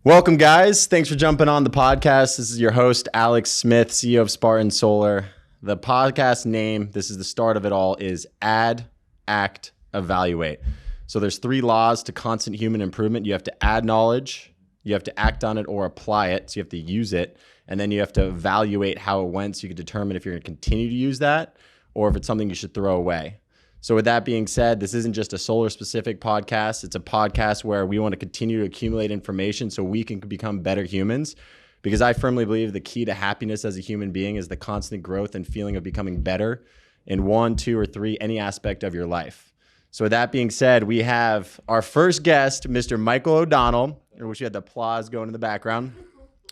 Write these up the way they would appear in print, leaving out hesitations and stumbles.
Welcome, guys. Thanks for jumping on the podcast. This is your host, Alex Smith, CEO of Spartan Solar. The podcast name, this is the start of it all, is Add, Act, Evaluate. So there's 3 laws to constant human improvement. You have to add knowledge, you have to act on it or apply it, so you have to use it, and then you have to evaluate how it went so you can determine if you're going to continue to use that or if it's something you should throw away. So with that being said, this isn't just a solar-specific podcast. It's a podcast where we want to continue to accumulate information so we can become better humans, because I firmly believe the key to happiness as a human being is the constant growth and feeling of becoming better in 1, 2, or 3, any aspect of your life. So with that being said, we have our first guest, Mr. Michael O'Donnell. I wish you had the applause going in the background.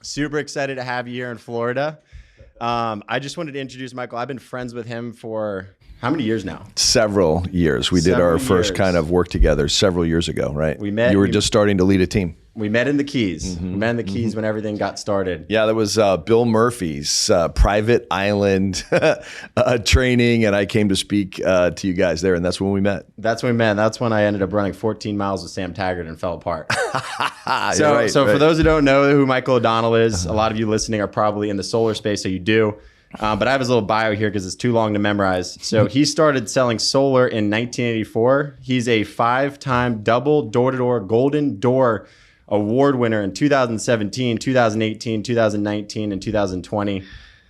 Super excited to have you here in Florida. I just wanted to introduce Michael. I've been friends with him for how many years now? Several years. We did our first kind of work together several years ago, right? We met. You were just starting to lead a team. We met in the Keys. We met in the Keys when everything got started. Yeah, that was Bill Murphy's private island training, and I came to speak to you guys there, and that's when we met. That's when we met. That's when I ended up running 14 miles with Sam Taggart and fell apart. Right. For those who don't know who Michael O'Donnell is, a lot of you listening are probably in the solar space, so you do. But I have his little bio here because it's too long to memorize. So he started selling solar in 1984. He's a 5-time double door-to-door Golden Door Award winner in 2017, 2018, 2019, and 2020.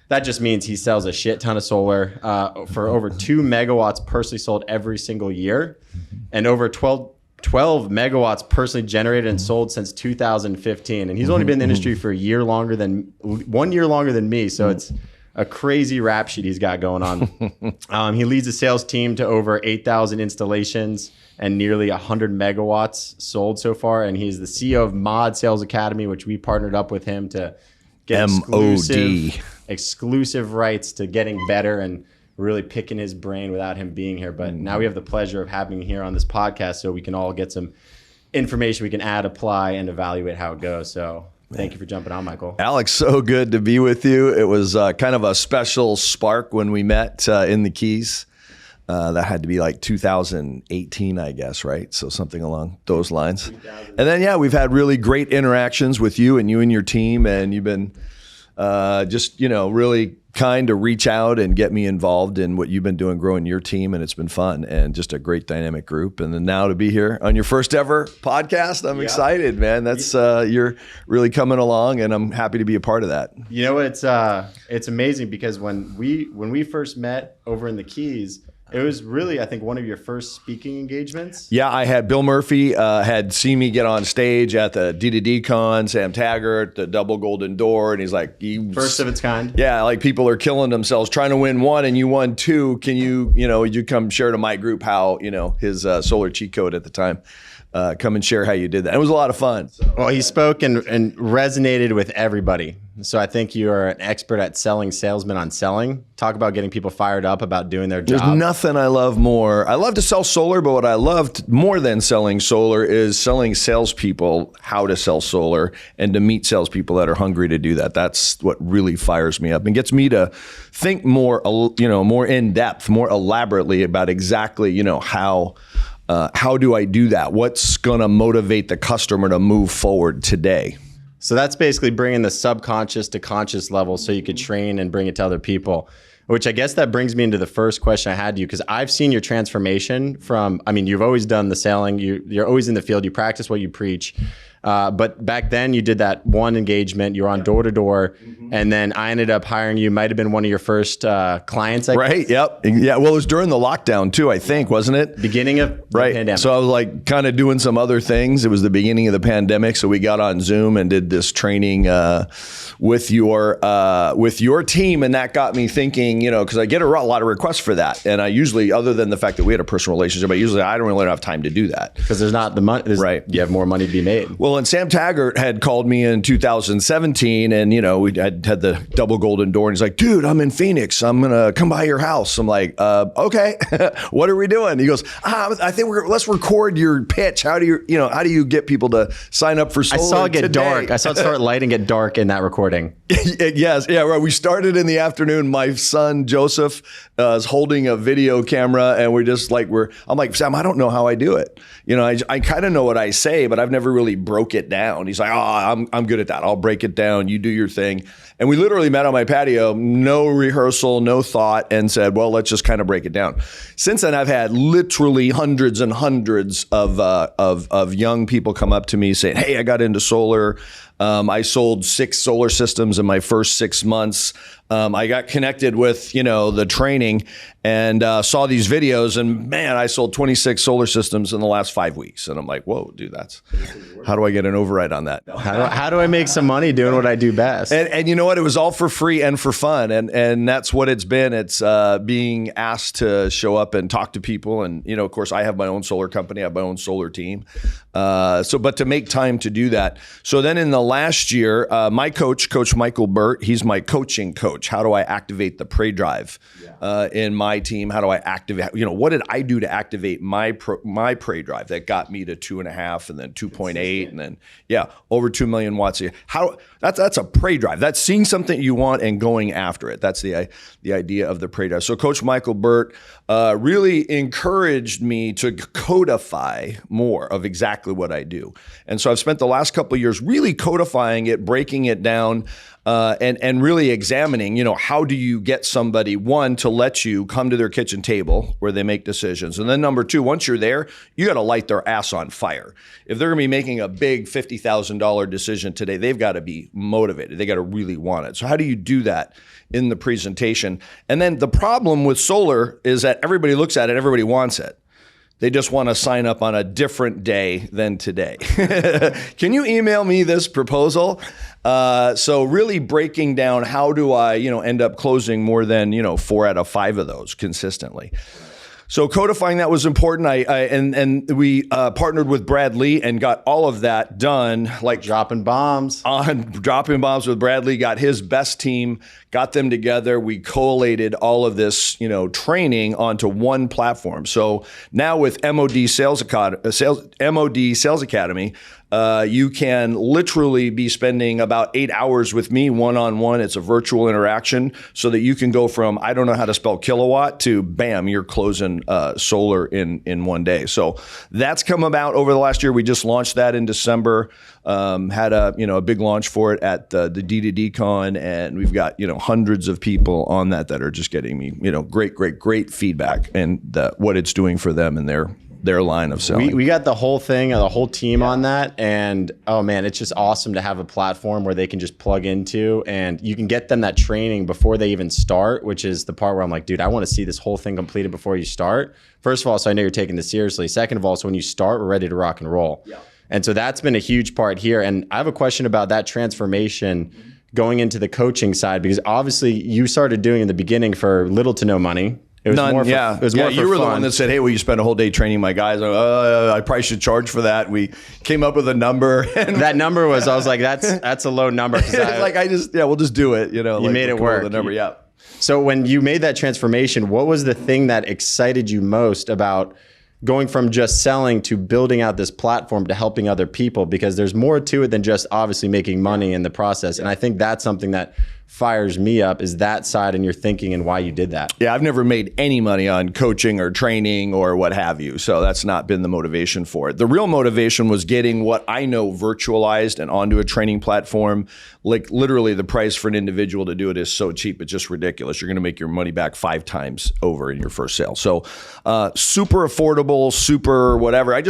That just means he sells a shit ton of solar for over 2 megawatts personally sold every single year, and over 12 megawatts personally generated and sold since 2015. And he's only been in the industry for 1 year longer than me. So it's a crazy rap sheet he's got going on. He leads a sales team to over 8,000 installations and nearly 100 megawatts sold so far. And he's the CEO of Mod Sales Academy, which we partnered up with him to get exclusive rights to getting better and really picking his brain without him being here. But now we have the pleasure of having him here on this podcast so we can all get some information we can add, apply, and evaluate how it goes. So thank you for jumping on, Michael. Alex, so good to be with you. It was kind of a special spark when we met in the Keys. That had to be like 2018, I guess, right? So something along those lines. And then, yeah, we've had really great interactions with you and your team, and you've been just, really kind to reach out and get me involved in what you've been doing, growing your team, and it's been fun and just a great dynamic group. And then now to be here on your first ever podcast, I'm excited, man. That's you're really coming along, and I'm happy to be a part of that. You know, it's amazing because when we first met over in the Keys, it was really, I think, one of your first speaking engagements. Yeah, I had Bill Murphy had seen me get on stage at the D2D Con, Sam Taggart, the Double Golden Door, and he's like, first of its kind. Yeah, like people are killing themselves trying to win 1 and you won 2. Can you come share to my group how, his solar cheat code at the time. Come and share how you did that. It was a lot of fun. Well, he spoke and resonated with everybody. So I think you are an expert at selling salesmen on selling. Talk about getting people fired up about doing their job. There's nothing I love more. I love to sell solar, but what I loved more than selling solar is selling salespeople how to sell solar and to meet salespeople that are hungry to do that. That's what really fires me up and gets me to think more, more in depth, more elaborately about exactly, how do I do that? What's going to motivate the customer to move forward today? So that's basically bringing the subconscious to conscious level so you could train and bring it to other people, which I guess that brings me into the first question I had to you, because I've seen your transformation you've always done the selling. You're always in the field. You practice what you preach. But back then you did that one engagement, you were on door to door, and then I ended up hiring you. Might've been one of your first clients. Right. Yep. Yeah. Well, it was during the lockdown too, I think, wasn't it? Beginning of the pandemic. So I was like kind of doing some other things. It was the beginning of the pandemic. So we got on Zoom and did this training with your team. And that got me thinking, because I get a lot of requests for that. And I usually, other than the fact that we had a personal relationship, I don't really have time to do that. Because there's not the money. Right. You have more money to be made. Well, and Sam Taggart had called me in 2017 and, we had the Double Golden Door and he's like, dude, I'm in Phoenix. I'm going to come by your house. I'm like, okay, what are we doing? He goes, I think let's record your pitch. How do you get people to sign up for solar? I saw it get today? dark. I saw it start lighting get dark in that recording. Yes. Yeah. Right. We started in the afternoon. My son, Joseph, is holding a video camera and I'm like, Sam, I don't know how I do it. I kind of know what I say, but I've never really broken broke it down. He's like, oh, I'm good at that. I'll break it down. You do your thing. And we literally met on my patio, no rehearsal, no thought, and said, well, let's just kind of break it down. Since then, I've had literally hundreds and hundreds of young people come up to me saying, hey, I got into solar. I sold 6 solar systems in my first 6 months. I got connected with, the training and saw these videos, and man, I sold 26 solar systems in the last 5 weeks. And I'm like, whoa, dude, how do I get an override on that? How do I make some money doing what I do best? And you know what? It was all for free and for fun. And that's what it's been. It's being asked to show up and talk to people. And, of course, I have my own solar company. I have my own solar team. But to make time to do that. So then in the last year, my Coach Michael Burt, he's my coaching coach. How do I activate the prey drive in my team? How do I activate, what did I do to activate my prey drive that got me to 2.5 and then 2.8 and then, over 2 million watts a year. That's a prey drive. That's seeing something you want and going after it. That's the idea of the prey drive. So Coach Michael Burt really encouraged me to codify more of exactly what I do. And so I've spent the last couple of years really codifying it, breaking it down, and really examining, how do you get somebody, one, to let you come to their kitchen table where they make decisions. And then number 2, once you're there, you got to light their ass on fire. If they're going to be making a big $50,000 decision today, they've got to be motivated. They got to really want it. So how do you do that in the presentation? And then the problem with solar is that everybody looks at it, everybody wants it. They just want to sign up on a different day than today. Can you email me this proposal? So really breaking down how do I, end up closing more than, 4 out of 5 of those consistently. So codifying that was important. And we partnered with Brad Lee and got all of that done. Like dropping bombs with Brad Lee, got his best team, got them together. We collated all of this, training onto one platform. So now with MOD Sales Academy, you can literally be spending about 8 hours with me one-on-one. It's a virtual interaction so that you can go from, I don't know how to spell kilowatt to bam, you're closing solar in one day. So that's come about over the last year. We just launched that in December, had a big launch for it at the D2D Con, and we've got, hundreds of people on that are just getting me, great feedback and what it's doing for them and their line of selling. We got the whole thing, the whole team on that. And oh man, it's just awesome to have a platform where they can just plug into and you can get them that training before they even start, which is the part where I'm like, dude, I want to see this whole thing completed before you start. First of all, so I know you're taking this seriously. Second of all, so when you start, we're ready to rock and roll. Yeah. And so that's been a huge part here. And I have a question about that transformation going into the coaching side, because obviously you started doing in the beginning for little to no money. It was none, more for, yeah. It was more you for were fun. the one that said, hey, will you spend a whole day training my guys? I probably should charge for that. We came up with a number. And that number was, I was like, that's a low number. We'll just do it. You made it work. The number, yeah. So when you made that transformation, what was the thing that excited you most about going from just selling to building out this platform to helping other people? Because there's more to it than just obviously making money in the process. And I think that's something that fires me up, is that side and your thinking and why you did that. Yeah, I've never made any money on coaching or training or what have you. So that's not been the motivation for it. The real motivation was getting what I know virtualized and onto a training platform. Like literally the price for an individual to do it is so cheap, it's just ridiculous. You're going to make your money back 5 times over in your first sale. So super affordable, super whatever.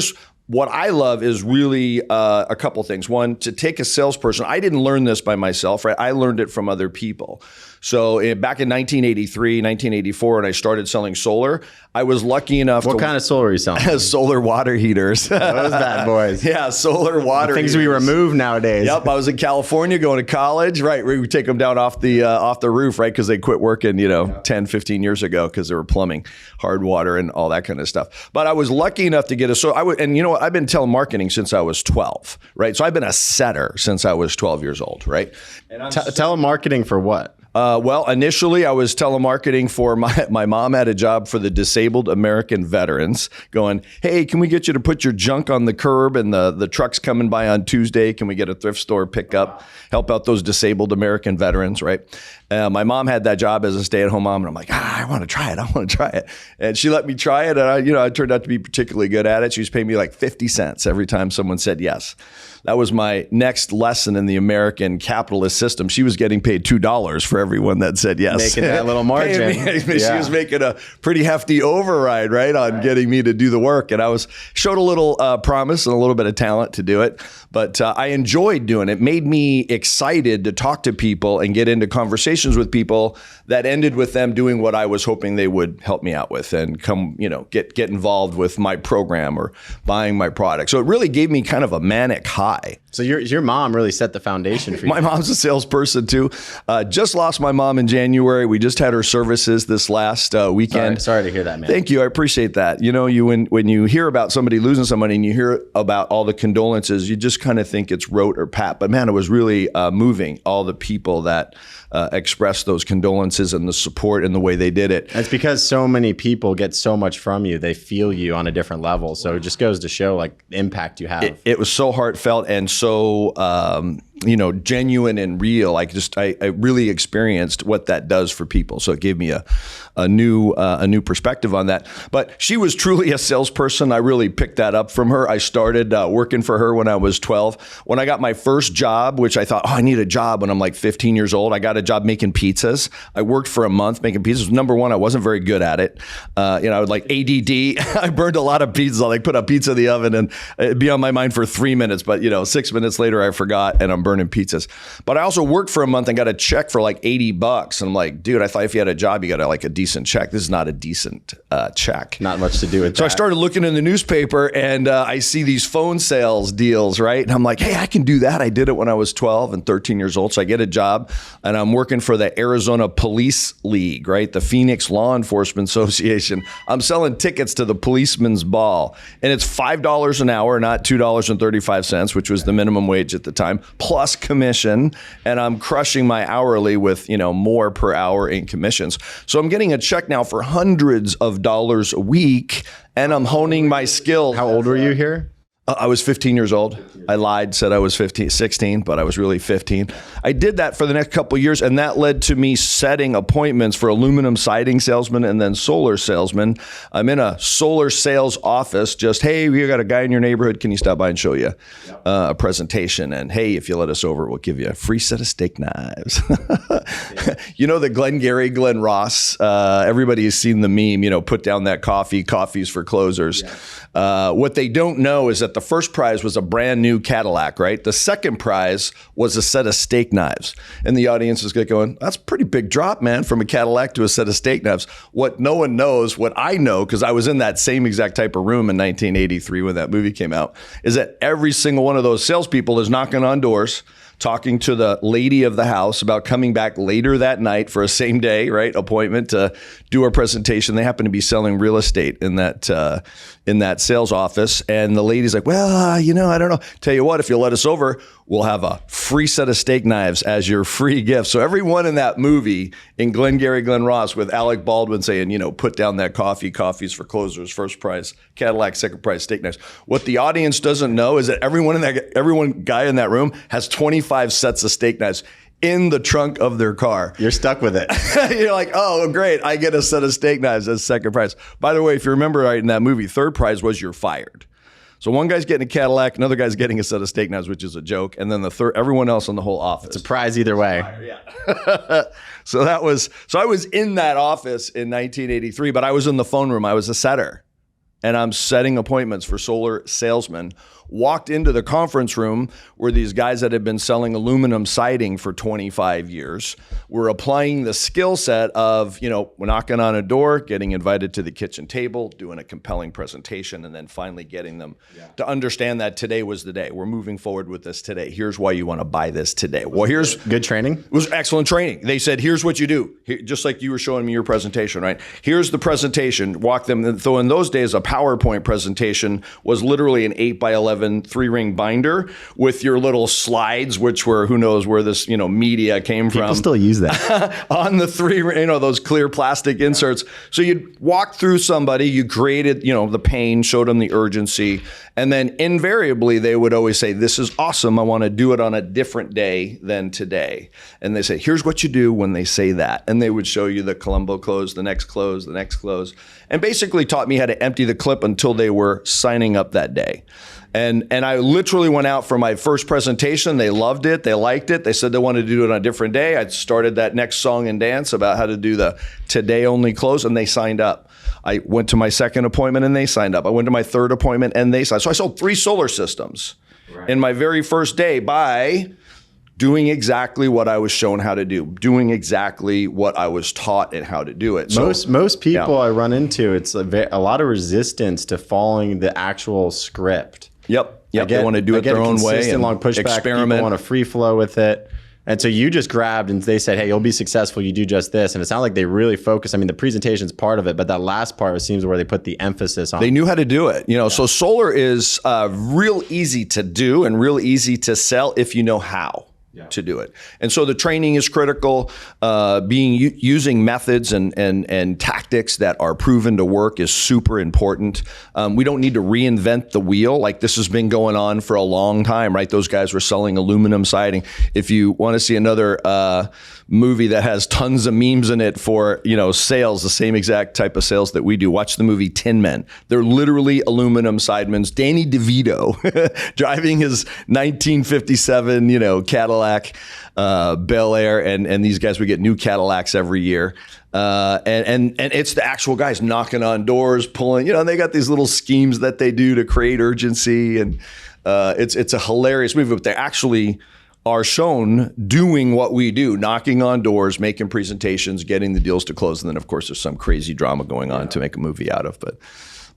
What I love is really a couple things. One, to take a salesperson. I didn't learn this by myself, right? I learned it from other people. So back in 1983, 1984, when I started selling solar, I was lucky enough What kind of solar are you selling? Solar water heaters. Those bad boys. Yeah, solar water things heaters. we remove nowadays. Yep, I was in California going to college, right? We would take them down off the roof, right? Because they quit working, 10, 15 years ago because they were plumbing, hard water and all that kind of stuff. But I was lucky enough to get and you know what? I've been telemarketing since I was 12, right? So I've been a setter since I was 12 years old, right? And telemarketing for what? Well, initially I was telemarketing for my mom had a job for the disabled American veterans going, hey, can we get you to put your junk on the curb and the truck's coming by on Tuesday? Can we get a thrift store pickup, help out those disabled American veterans, right? My mom had that job as a stay-at-home mom, and I'm like, I want to try it. And she let me try it, and I turned out to be particularly good at it. She was paying me like 50 cents every time someone said yes. That was my next lesson in the American capitalist system. She was getting paid $2 for everyone that said yes. Making that little margin. She was making a pretty hefty override, right, on getting me to do the work. And I showed a little promise and a little bit of talent to do it. But I enjoyed doing it. It made me excited to talk to people and get into conversations with people that ended with them doing what I was hoping they would help me out with and come, get involved with my program or buying my product. So it really gave me kind of a manic high. So your mom really set the foundation for you. My mom's a salesperson too. Just lost my mom in January. We just had her services this last weekend. Sorry to hear that, man. Thank you. I appreciate that. When you hear about somebody losing somebody and you hear about all the condolences, you just kind of think it's rote or pat. But man, it was really moving. All the people that expressed those condolences and the support and the way they did it. That's because so many people get so much from you. They feel you on a different level. So it just goes to show like the impact you have. It was so heartfelt and so genuine and real. I really experienced what that does for people. So it gave me a new perspective on that. But she was truly a salesperson. I really picked that up from her. I started working for her when I was 12. When I got my first job, which I thought, I need a job when I'm like 15 years old, I got a job making pizzas. I worked for a month making pizzas. Number one, I wasn't very good at it. I would like ADD. I burned a lot of pizzas. I like put a pizza in the oven and it'd be on my mind for 3 minutes. But 6 minutes later, I forgot and I'm burning pizzas. But I also worked for a month and got a check for like $80. And I'm like, dude, I thought if you had a job, you got like a decent check. This is not a decent check. Not much to do with So that. I started looking in the newspaper and I see these phone sales deals, right? And I'm like, hey, I can do that. I did it when I was 12 and 13 years old. So I get a job and I'm working for the Arizona Police League, right? The Phoenix Law Enforcement Association. I'm selling tickets to the policeman's ball. And it's $5 an hour, not $2.35, which was the minimum wage at the time, plus commission. And I'm crushing my hourly with, more per hour in commissions. So I'm getting a check now for hundreds of dollars a week and I'm honing my skills. How old were you here? I was 15 years old. I lied, said I was 16, but I was really 15. I did that for the next couple of years, and that led to me setting appointments for aluminum siding salesmen and then solar salesmen. I'm in a solar sales office, just, hey, we got a guy in your neighborhood. Can you stop by and show you a presentation? And hey, if you let us over, we'll give you a free set of steak knives. The Glengarry, Glen Ross, everybody has seen the meme, put down that coffee, coffee's for closers. What they don't know is that the first prize was a brand new Cadillac, right? The second prize was a set of steak knives. And the audience is going, that's a pretty big drop, man, from a Cadillac to a set of steak knives. What no one knows, what I know, because I was in that same exact type of room in 1983 when that movie came out, is that every single one of those salespeople is knocking on doors, talking to the lady of the house about coming back later that night for a same day, right, appointment to do our presentation. They happen to be selling real estate in that sales office. And the lady's like, well, I don't know. Tell you what, if you'll let us over, we'll have a free set of steak knives as your free gift. So everyone in that movie in Glengarry Glen Ross with Alec Baldwin saying, put down that coffee, coffee's for closers, first prize, Cadillac, second prize, steak knives. What the audience doesn't know is that everyone guy in that room has 25 sets of steak knives in the trunk of their car. You're stuck with it. You're like, oh, great. I get a set of steak knives as second prize. By the way, if you remember right in that movie, third prize was you're fired. So one guy's getting a Cadillac, another guy's getting a set of steak knives, which is a joke. And then the third, everyone else in the whole office. It's a prize either way. Yeah. So I was in that office in 1983, but I was in the phone room. I was a setter. And I'm setting appointments for solar salesmen. Walked into the conference room where these guys that had been selling aluminum siding for 25 years were applying the skill set of, we're knocking on a door, getting invited to the kitchen table, doing a compelling presentation, and then finally getting them to understand that today was the day. We're moving forward with this today. Here's why you want to buy this today. Well, here's good training. It was excellent training. They said, here's what you do. Just like you were showing me your presentation, right? Here's the presentation. Walk them. So in those days, a PowerPoint presentation was literally an 8x11 3-ring binder with your little slides, which were, who knows where this, media came from. People still use that. On the 3, those clear plastic inserts. So you'd walk through somebody, you created, the pain, showed them the urgency. And then invariably, they would always say, this is awesome. I want to do it on a different day than today. And they say, here's what you do when they say that. And they would show you the Colombo close, the next close, the next close, and basically taught me how to empty the clip until they were signing up that day. And I literally went out for my first presentation. They loved it. They liked it. They said they wanted to do it on a different day. I started that next song and dance about how to do the today only close, and they signed up. I went to my second appointment and they signed up. I went to my third appointment and they signed. So I sold 3 solar systems in my very first day by doing exactly what I was shown how to do, doing exactly what I was taught and how to do it. So, most people I run into, it's a lot of resistance to following the actual script. Yep. They want to do it their own way and long pushback. experiment. People want to free flow with it. And so you just grabbed and they said, hey, you'll be successful. You do just this. And it sounded like they really focused. I mean, the presentation's part of it, but that last part seems where they put the emphasis on. They knew how to do it. So solar is real easy to do and real easy to sell if you know how. To do it. And so the training is critical. Using methods and tactics that are proven to work is super important. We don't need to reinvent the wheel. Like, this has been going on for a long time, right? Those guys were selling aluminum siding. If you want to see another movie that has tons of memes in it for, sales, the same exact type of sales that we do, watch the movie Tin Men. They're literally aluminum sidemen. Danny DeVito driving his 1957, Cadillac Bel Air, and these guys would get new Cadillacs every year. And it's the actual guys knocking on doors, pulling, they got these little schemes that they do to create urgency. And it's a hilarious movie, but they actually are shown doing what we do, knocking on doors, making presentations, getting the deals to close. And then, of course, there's some crazy drama going on to make a movie out of.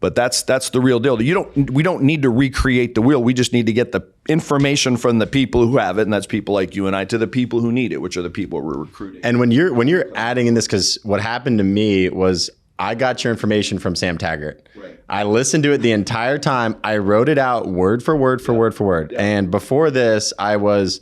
But that's the real deal. We don't need to recreate the wheel. We just need to get the information from the people who have it, and that's people like you and I, to the people who need it, which are the people we're recruiting. And when you're adding in this, because what happened to me was I got your information from Sam Taggart. Right. I listened to it the entire time. I wrote it out word for word for word for word. Yeah. And before this, I was,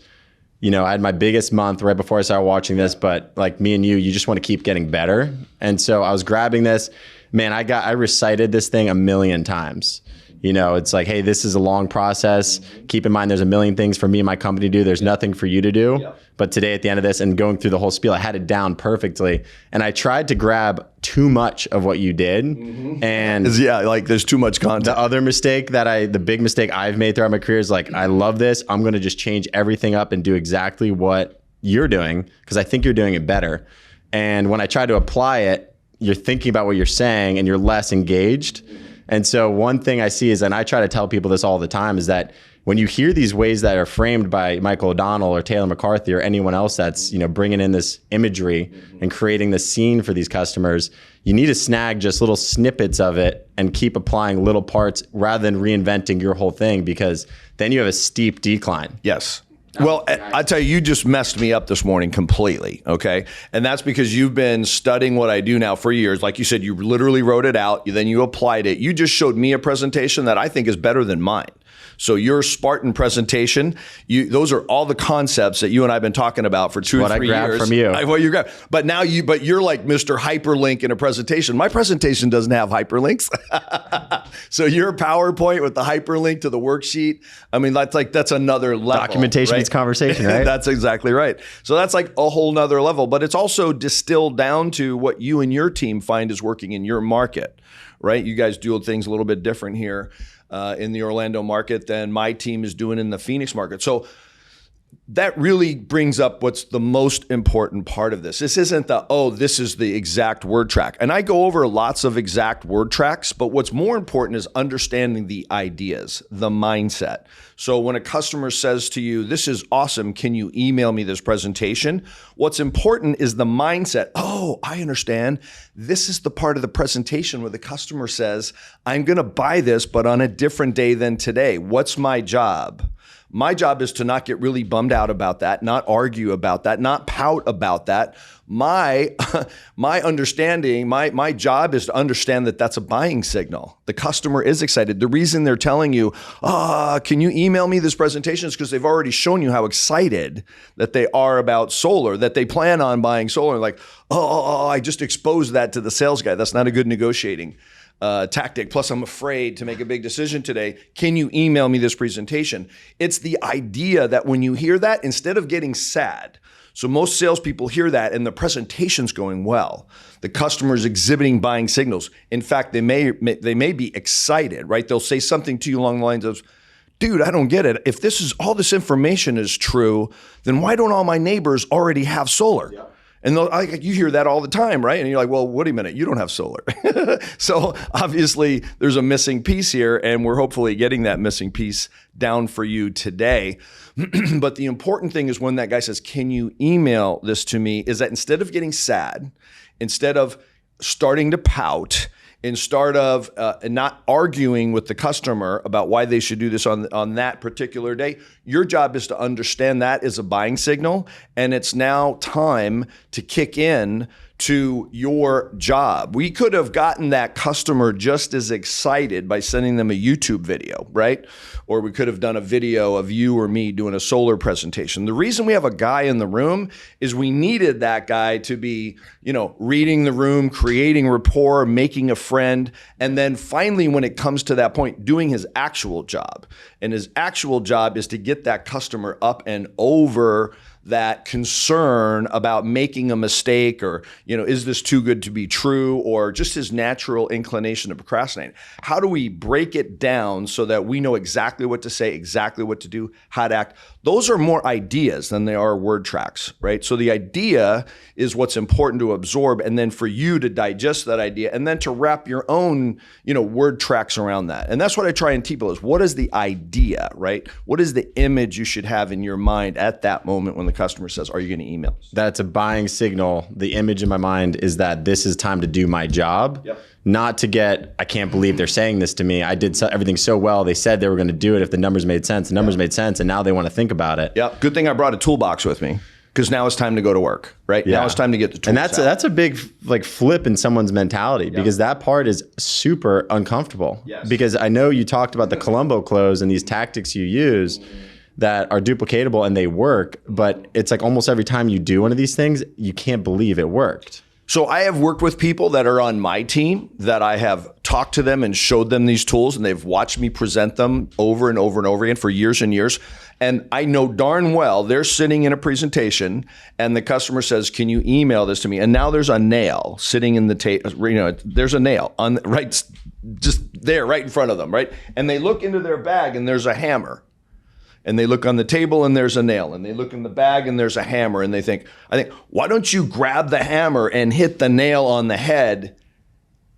I had my biggest month right before I started watching this. But like me and you just want to keep getting better. And so I was grabbing this. Man, I recited this thing 1,000,000 times. It's like, hey, this is a long process. Keep in mind, there's 1,000,000 things for me and my company to do. There's nothing for you to do. Yeah. But today at the end of this and going through the whole spiel, I had it down perfectly. And I tried to grab too much of what you did. Mm-hmm. And there's too much content. The other mistake the big mistake I've made throughout my career is like, I love this. I'm going to just change everything up and do exactly what you're doing because I think you're doing it better. And when I try to apply it, you're thinking about what you're saying and you're less engaged. And so one thing I see is, and I try to tell people this all the time, is that when you hear these ways that are framed by Michael O'Donnell or Taylor McCarthy or anyone else that's, bringing in this imagery and creating the scene for these customers, you need to snag just little snippets of it and keep applying little parts rather than reinventing your whole thing, because then you have a steep decline. Yes. Well, I tell you just messed me up this morning completely, okay? And that's because you've been studying what I do now for years. Like you said, you literally wrote it out, then you applied it. You just showed me a presentation that I think is better than mine. So your Spartan presentation, those are all the concepts that you and I have been talking about for 2 or 3 years. What I grabbed from you. What you grabbed. But now you're like Mr. Hyperlink in a presentation. My presentation doesn't have hyperlinks. So your PowerPoint with the hyperlink to the worksheet, I mean, that's another level. Documentation meets conversation, right? That's exactly right. So that's like a whole nother level, but it's also distilled down to what you and your team find is working in your market, right? You guys do things a little bit different here in the Orlando market than my team is doing in the Phoenix market. So that really brings up what's the most important part of this. This isn't this is the exact word track. And I go over lots of exact word tracks, but what's more important is understanding the ideas, the mindset. So when a customer says to you, this is awesome, can you email me this presentation? What's important is the mindset. Oh, I understand. This is the part of the presentation where the customer says, I'm going to buy this, but on a different day than today. What's my job? My job is to not get really bummed out about that, not argue about that, not pout about that. my understanding, my job is to understand that that's a buying signal. The customer is excited. The reason they're telling you, can you email me this presentation, is because they've already shown you how excited that they are about solar, that they plan on buying solar. Like, I just exposed that to the sales guy. That's not a good negotiating tactic. Plus, I'm afraid to make a big decision today. Can you email me this presentation? It's the idea that when you hear that, instead of getting sad, so most salespeople hear that and the presentation's going well. The customer's exhibiting buying signals. In fact, they may be excited, right? They'll say something to you along the lines of, dude, I don't get it. If all this information is true, then why don't all my neighbors already have solar? Yeah. And you hear that all the time, right? And you're like, well, wait a minute, you don't have solar. So obviously there's a missing piece here, and we're hopefully getting that missing piece down for you today. But the important thing is when that guy says, can you email this to me, is that instead of getting sad, instead of starting to pout, instead of not arguing with the customer about why they should do this on that particular day, your job is to understand that is a buying signal, and it's now time to kick in to your job. We could have gotten that customer just as excited by sending them a YouTube video, right? Or we could have done a video of you or me doing a solar presentation. The reason we have a guy in the room is we needed that guy to be, reading the room, creating rapport, making a friend, and then finally, when it comes to that point, doing his actual job. And his actual job is to get that customer up and over that concern about making a mistake, or, is this too good to be true, or just his natural inclination to procrastinate. How do we break it down so that we know exactly what to say, exactly what to do, how to act? Those are more ideas than they are word tracks, right? So the idea is what's important to absorb, and then for you to digest that idea, and then to wrap your own, word tracks around that. And that's what I try and teach people is, what is the idea, right? What is the image you should have in your mind at that moment when the customer says, are you going to email? That's a buying signal. The image in my mind is that this is time to do my job. Yep. Not to get, I can't believe they're saying this to me. I did everything so well. They said they were going to do it if the numbers made sense. The numbers made sense, and now they want to think about it. Yeah. Good thing I brought a toolbox with me, because now it's time to go to work, right? Yeah. Now it's time to get the tools And that's a big flip in someone's mentality, because that part is super uncomfortable. Yes. Because I know you talked about the Colombo Close and these tactics you use that are duplicatable and they work, but it's like almost every time you do one of these things, you can't believe it worked. So I have worked with people that are on my team that I have talked to them and showed them these tools, and they've watched me present them over and over and over again for years and years. And I know darn well they're sitting in a presentation and the customer says, can you email this to me? And now there's a nail sitting in the table, there's a nail on right, just there right in front of them, right? And they look into their bag and there's a hammer. And they look on the table and there's a nail, and they look in the bag and there's a hammer, and I think, why don't you grab the hammer and hit the nail on the head?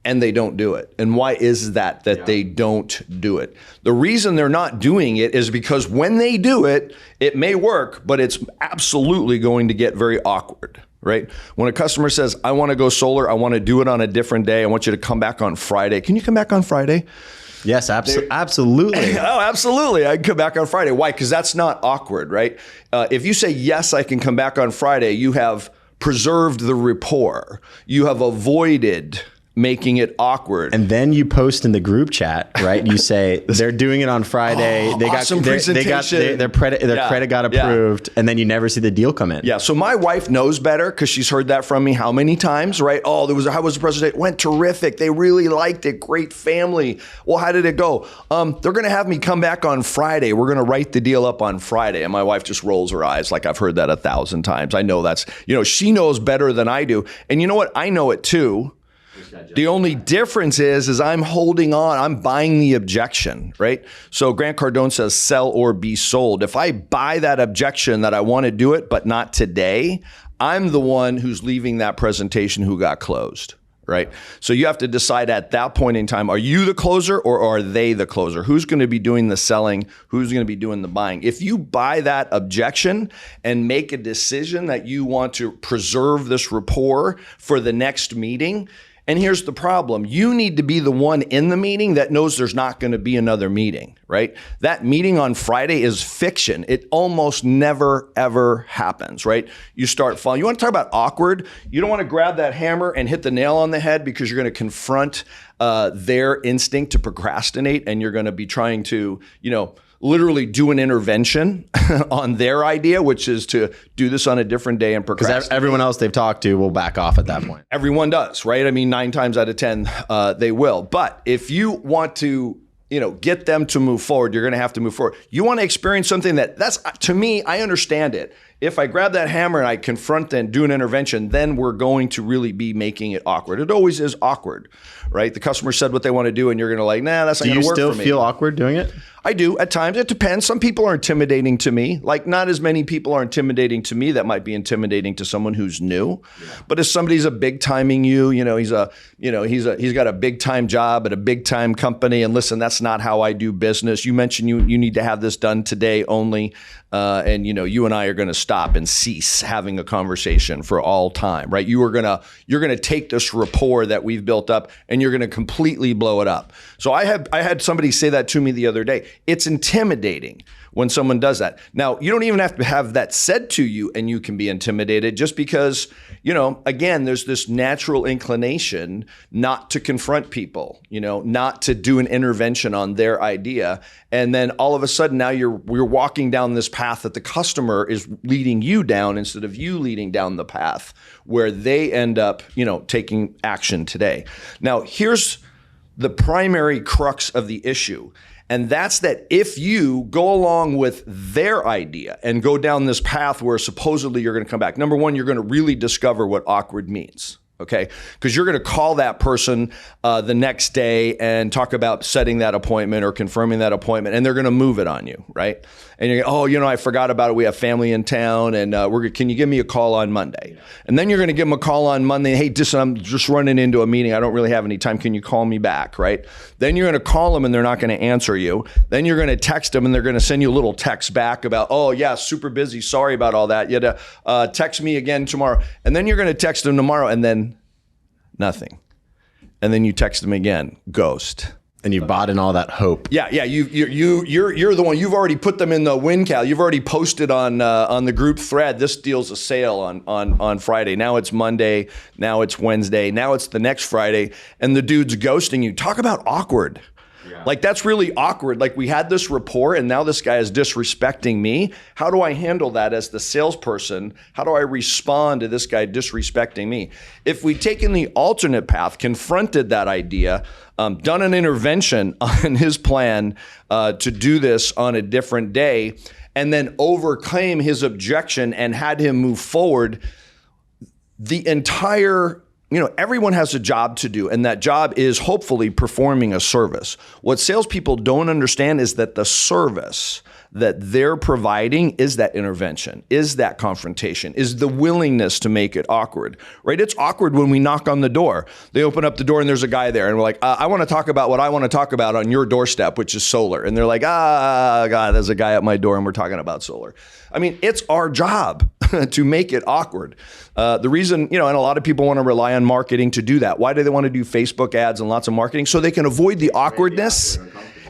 And they don't do it. And why is that they don't do it? The reason they're not doing it is because when they do it, it may work, but it's absolutely going to get very awkward, right? When a customer says, I want to go solar, I want to do it on a different day, I want you to come back on Friday. Can you come back on Friday? Yes, absolutely. Oh, absolutely. I can come back on Friday. Why? Because that's not awkward, right? If you say, yes, I can come back on Friday, you have preserved the rapport. You have avoided making it awkward. And then you post in the group chat, right? You say they're doing it on Friday. They awesome got presentation. Their credit got approved, and then you never see the deal come in. Yeah. So my wife knows better, because she's heard that from me how many times, right? Oh, how was the presentation? Went terrific. They really liked it. Great family. Well, how did it go? They're going to have me come back on Friday. We're going to write the deal up on Friday. And my wife just rolls her eyes like, I've heard that 1,000 times. I know that's, she knows better than I do. And you know what? I know it too. The only difference is I'm holding on. I'm buying the objection, right? So Grant Cardone says, sell or be sold. If I buy that objection that I want to do it, but not today, I'm the one who's leaving that presentation who got closed, right? So you have to decide at that point in time, are you the closer or are they the closer? Who's going to be doing the selling? Who's going to be doing the buying? If you buy that objection and make a decision that you want to preserve this rapport for the next meeting, And here's the problem. You need to be the one in the meeting that knows there's not going to be another meeting, right? That meeting on Friday is fiction. It almost never, ever happens, right? You start falling. You want to talk about awkward? You don't want to grab that hammer and hit the nail on the head because you're going to confront their instinct to procrastinate, and you're going to be trying to, literally do an intervention on their idea, which is to do this on a different day and procrastinate. Because everyone else they've talked to will back off at that point. Everyone does, right? I mean, 9 times out of 10, they will. But if you want to, get them to move forward, you're going to have to move forward. You want to experience something that's, to me, I understand it. If I grab that hammer and I confront and do an intervention, then we're going to really be making it awkward. It always is awkward, right? The customer said what they want to do, and you're going to nah, that's not going to work for me. Do you still feel awkward doing it? I do at times. It depends. Some people are intimidating to me. Like, not as many people are intimidating to me. That might be intimidating to someone who's new. Yeah. But if somebody's a big timing he's got a big time job at a big time company, and listen, that's not how I do business. You mentioned you need to have this done today only, and you and I are going to stop and cease having a conversation for all time, right? You're gonna take this rapport that we've built up, and you're gonna completely blow it up. So I had somebody say that to me the other day. It's intimidating when someone does that. Now, you don't even have to have that said to you and you can be intimidated, just because, again, there's this natural inclination not to confront people, not to do an intervention on their idea. And then all of a sudden now we're walking down this path that the customer is leading you down instead of you leading down the path where they end up, taking action today. Now, here's the primary crux of the issue. And that's that if you go along with their idea and go down this path where supposedly you're going to come back, number one, you're going to really discover what awkward means. Okay, because you're going to call that person the next day and talk about setting that appointment or confirming that appointment, and they're going to move it on you, right? And you're going, I forgot about it. We have family in town, and can you give me a call on Monday? And then you're going to give them a call on Monday. Hey, I'm just running into a meeting. I don't really have any time. Can you call me back, right? Then you're going to call them, and they're not going to answer you. Then you're going to text them, and they're going to send you a little text back about, oh, yeah, super busy. Sorry about all that. You had to text me again tomorrow. And then you're going to text them tomorrow, and then nothing. And then you text them again, ghost. And you bought in all that hope. Yeah. You're the one. You've already put them in the win cal. You've already posted on the group thread. This deal's a sale on Friday. Now it's Monday. Now it's Wednesday. Now it's the next Friday, and the dude's ghosting you. Talk about awkward. Yeah. Like, that's really awkward. Like, we had this rapport, and now this guy is disrespecting me. How do I handle that as the salesperson? How do I respond to this guy disrespecting me? If we'd taken the alternate path, confronted that idea, done an intervention on his plan to do this on a different day, and then overcame his objection and had him move forward, the entire everyone has a job to do, and that job is hopefully performing a service. What salespeople don't understand is that the service that they're providing is that intervention, is that confrontation, is the willingness to make it awkward, right? It's awkward when we knock on the door. They open up the door and there's a guy there, and we're like, I want to talk about what I want to talk about on your doorstep, which is solar. And they're like, God, there's a guy at my door and we're talking about solar. I mean, it's our job to make it awkward. The reason, and a lot of people want to rely on marketing to do that. Why do they want to do Facebook ads and lots of marketing? So they can avoid the awkwardness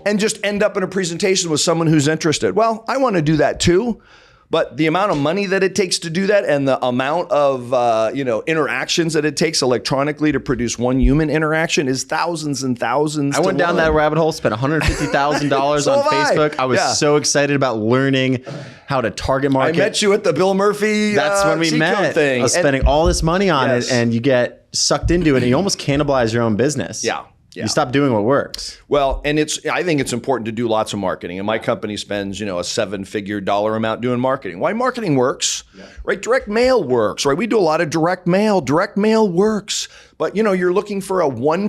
and just end up in a presentation with someone who's interested. Well, I want to do that too, but the amount of money that it takes to do that, and the amount of interactions that it takes electronically to produce one human interaction, is thousands and thousands. I went down that rabbit hole, spent $150,000 So on Facebook. I was so excited about learning how to target market. I met you at the Bill Murphy That's when we met. Thing. I was spending all this money on it, and you get sucked into it, and you almost cannibalize your own business. Yeah. You stop doing what works. Well, and I think it's important to do lots of marketing. And my company spends, a 7-figure dollar amount doing marketing. Why marketing works, right? Direct mail works, right? We do a lot of direct mail. Direct mail works. But, you're looking for a 1%,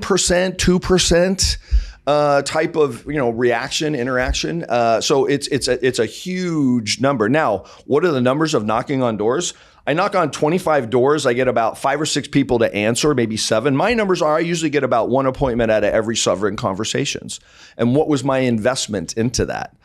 2% type of, reaction, interaction. So it's a huge number. Now, what are the numbers of knocking on doors? I knock on 25 doors. I get about 5 or 6 people to answer, maybe 7. My numbers are I usually get about 1 appointment out of every 7 conversations. And what was my investment into that?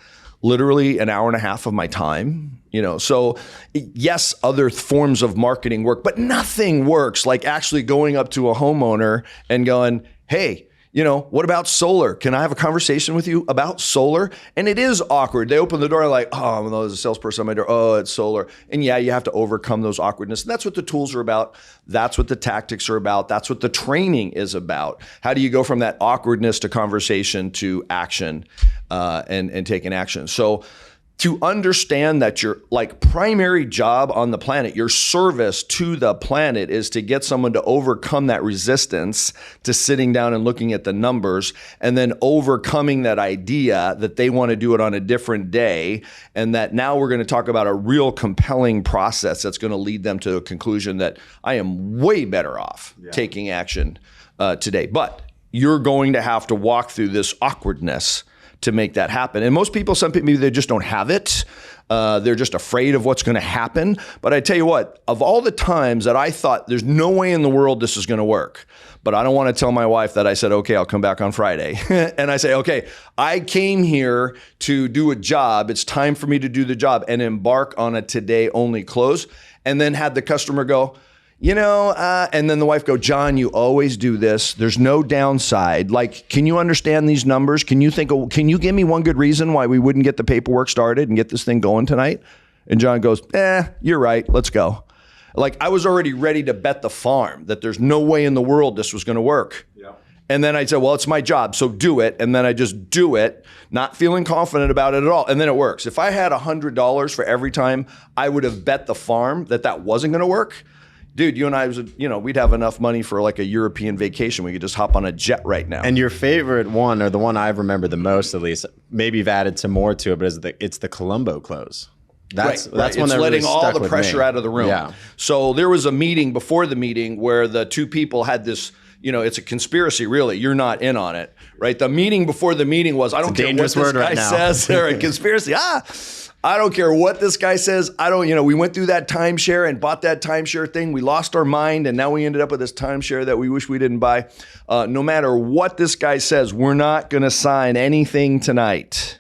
literally an hour and a half of my time. So yes, other forms of marketing work, but nothing works like actually going up to a homeowner and going, hey, what about solar? Can I have a conversation with you about solar? And it is awkward. They open the door like, oh, no, there's a salesperson at my door. Oh, it's solar. And yeah, you have to overcome those awkwardness. And that's what the tools are about. That's what the tactics are about. That's what the training is about. How do you go from that awkwardness to conversation to action and taking action? So to understand that your primary job on the planet, your service to the planet is to get someone to overcome that resistance to sitting down and looking at the numbers and then overcoming that idea that they want to do it on a different day. And that now we're going to talk about a real compelling process that's going to lead them to a conclusion that I am way better off taking action today. But you're going to have to walk through this awkwardness to make that happen. And most people, some people, maybe they just don't have it. They're just afraid of what's going to happen. But I tell you what, of all the times that I thought there's no way in the world this is going to work, but I don't want to tell my wife that I said, okay, I'll come back on Friday. And I say, okay, I came here to do a job. It's time for me to do the job and embark on a today only close. And then had the customer go, and then the wife go, John, you always do this. There's no downside. Can you understand these numbers? Can you give me one good reason why we wouldn't get the paperwork started and get this thing going tonight? And John goes, you're right. Let's go. I was already ready to bet the farm that there's no way in the world this was going to work. Yeah. And then I said, well, it's my job, so do it. And then I just do it, not feeling confident about it at all. And then it works. If I had $100 for every time I would have bet the farm that wasn't going to work, dude, you and I, we'd have enough money for a European vacation. We could just hop on a jet right now. And your favorite one, or the one I remember the most at least, maybe you've added some more to it, but it's the Colombo Close. That's one it's that letting really all the pressure me. out of the room. Yeah. So there was a meeting before the meeting where the two people had this, it's a conspiracy, really. You're not in on it, right? The meeting before the meeting was, I don't care what this guy says. They're a conspiracy. I don't care what this guy says. We went through that timeshare and bought that timeshare thing. We lost our mind, and now we ended up with this timeshare that we wish we didn't buy. No matter what this guy says, we're not going to sign anything tonight.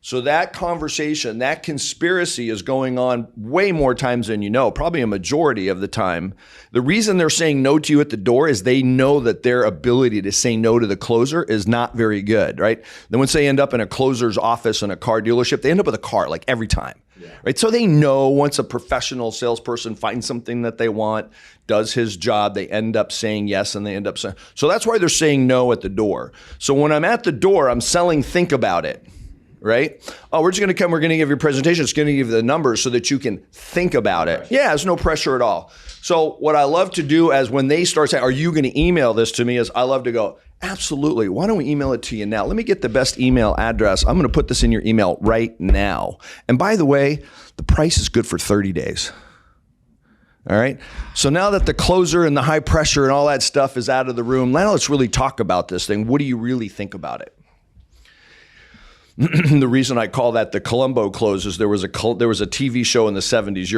So that conversation, that conspiracy is going on way more times than you know, probably a majority of the time. The reason they're saying no to you at the door is they know that their ability to say no to the closer is not very good, right? Then once they end up in a closer's office in a car dealership, they end up with a car every time, right? So they know once a professional salesperson finds something that they want, does his job, they end up saying yes, and they end up saying, so that's why they're saying no at the door. So when I'm at the door, I'm selling think about it. Right? Oh, we're just going to come. We're going to give you a presentation. It's going to give you the numbers so that you can think about it. Yeah, there's no pressure at all. So what I love to do is when they start saying, are you going to email this to me? Is I love to go, absolutely. Why don't we email it to you now? Let me get the best email address. I'm going to put this in your email right now. And by the way, the price is good for 30 days. All right. So now that the closer and the high pressure and all that stuff is out of the room, now let's really talk about this thing. What do you really think about it? The reason I call that the Colombo Close is there was a TV show in the 70s.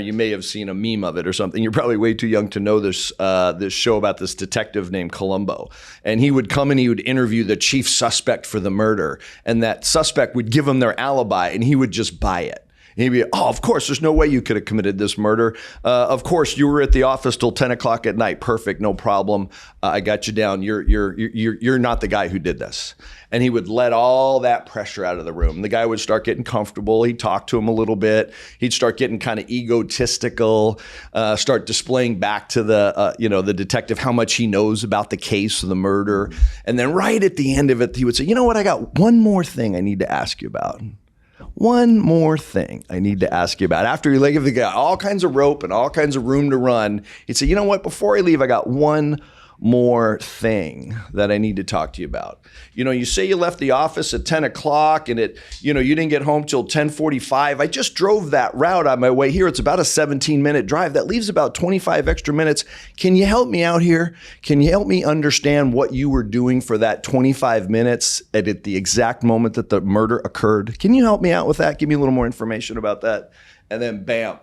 You may have seen a meme of it or something. You're probably way too young to know this show about this detective named Colombo. And he would come and he would interview the chief suspect for the murder. And that suspect would give him their alibi and he would just buy it. And he'd be, oh, of course, there's no way you could have committed this murder. Of course, you were at the office till 10 o'clock at night. Perfect, no problem. I got you down. You're not the guy who did this. And he would let all that pressure out of the room. The guy would start getting comfortable. He'd talk to him a little bit. He'd start getting kind of egotistical, start displaying back to the detective how much he knows about the case of the murder. And then right at the end of it, he would say, you know what? I got one more thing I need to ask you about. One more thing I need to ask you about. After he gave the guy all kinds of rope and all kinds of room to run, he'd say, you know what? Before I leave, I got one more thing that I need to talk to you about. You say you left the office at 10 o'clock and you didn't get home till 10:45. I just drove that route on my way here. It's about a 17-minute drive. That leaves about 25 extra minutes. Can you help me out here? Can you help me understand what you were doing for that 25 minutes at the exact moment that the murder occurred? Can you help me out with that? Give me a little more information about that. And then bam,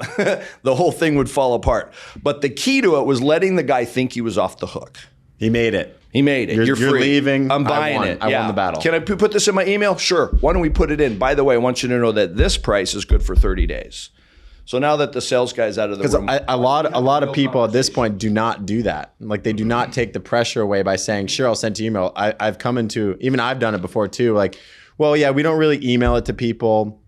the whole thing would fall apart. But the key to it was letting the guy think he was off the hook. He made it. He made it. You're free. Leaving. I'm buying it. I won the battle. Can I put this in my email? Sure. Why don't we put it in? By the way, I want you to know that this price is good for 30 days. So now that the sales guy's out of the room. Because a lot of people at this point do not do that. Like they do not take the pressure away by saying, sure, I'll send you email. I've come into, even I've done it before too. Like, well, yeah, we don't really email it to people.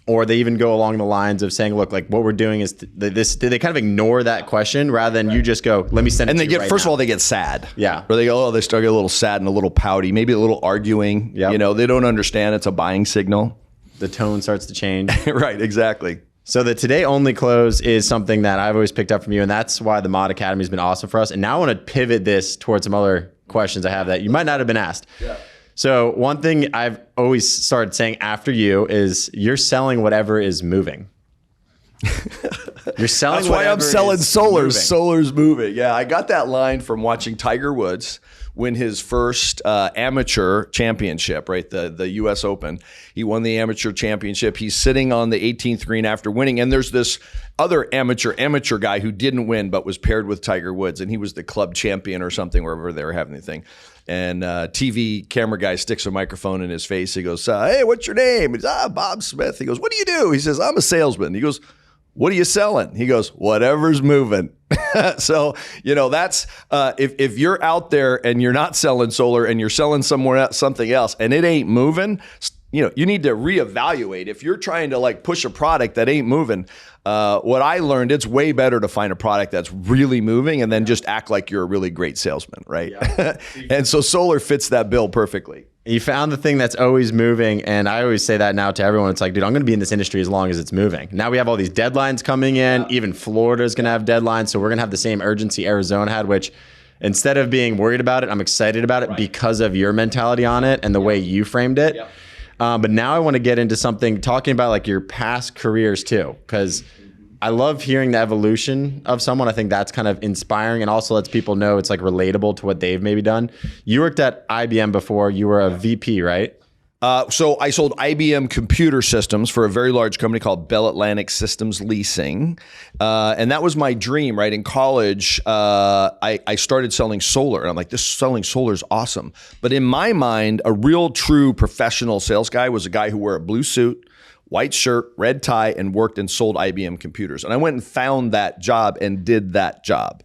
Or they even go along the lines of saying, look, like what we're doing is this. They kind of ignore that question rather than you just go, let me send it and to they you get, right first now. of all, they get sad. Yeah. Or they go, they start getting a little sad and a little pouty, maybe a little arguing. Yep. You know, they don't understand it's a buying signal. The tone starts to change. Right, exactly. So the today only close is something that I've always picked up from you, and that's why the Mod Academy has been awesome for us. And now I want to pivot this towards some other questions I have that you might not have been asked. Yeah. So one thing I've always started saying after you is you're selling whatever is moving. You're selling. That's why I'm selling solar. Solar's moving. Yeah, I got that line from watching Tiger Woods win his first amateur championship, right? The U.S. Open. He won the amateur championship. He's sitting on the 18th green after winning, and there's this other amateur guy who didn't win but was paired with Tiger Woods, and he was the club champion or something wherever they were having the thing. And TV camera guy sticks a microphone in his face. He goes, hey, what's your name? He's Bob Smith. He goes, what do you do? He says, I'm a salesman. He goes, what are you selling? He goes, whatever's moving. So, you know, that's if you're out there and you're not selling solar and you're selling something else and it ain't moving, you know, you need to reevaluate. If you're trying to like push a product that ain't moving, what I learned, it's way better to find a product that's really moving and then just act like you're a really great salesman, right? Yeah. And so solar fits that bill perfectly. You found the thing that's always moving, and I always say that now to everyone. It's like, dude, I'm going to be in this industry as long as it's moving. Now we have all these deadlines coming in. Yeah. Even Florida is going to have deadlines, so we're going to have the same urgency Arizona had, which instead of being worried about it, I'm excited about it because of your mentality on it and the way you framed it. Yeah. But now I want to get into something, talking about like your past careers too, because I love hearing the evolution of someone. I think that's kind of inspiring and also lets people know it's like relatable to what they've maybe done. You worked at IBM before. You were a VP, right? So I sold IBM computer systems for a very large company called Bell Atlantic Systems Leasing. And that was my dream, right? In college, I started selling solar. And I'm like, selling solar is awesome. But in my mind, a real true professional sales guy was a guy who wore a blue suit, white shirt, red tie, and worked and sold IBM computers. And I went and found that job and did that job.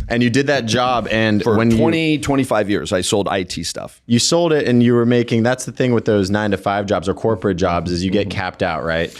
And you did that job, and for 25 years, I sold IT stuff. You sold it, and you were making, that's the thing with those 9-to-5 jobs or corporate jobs is you get capped out, right?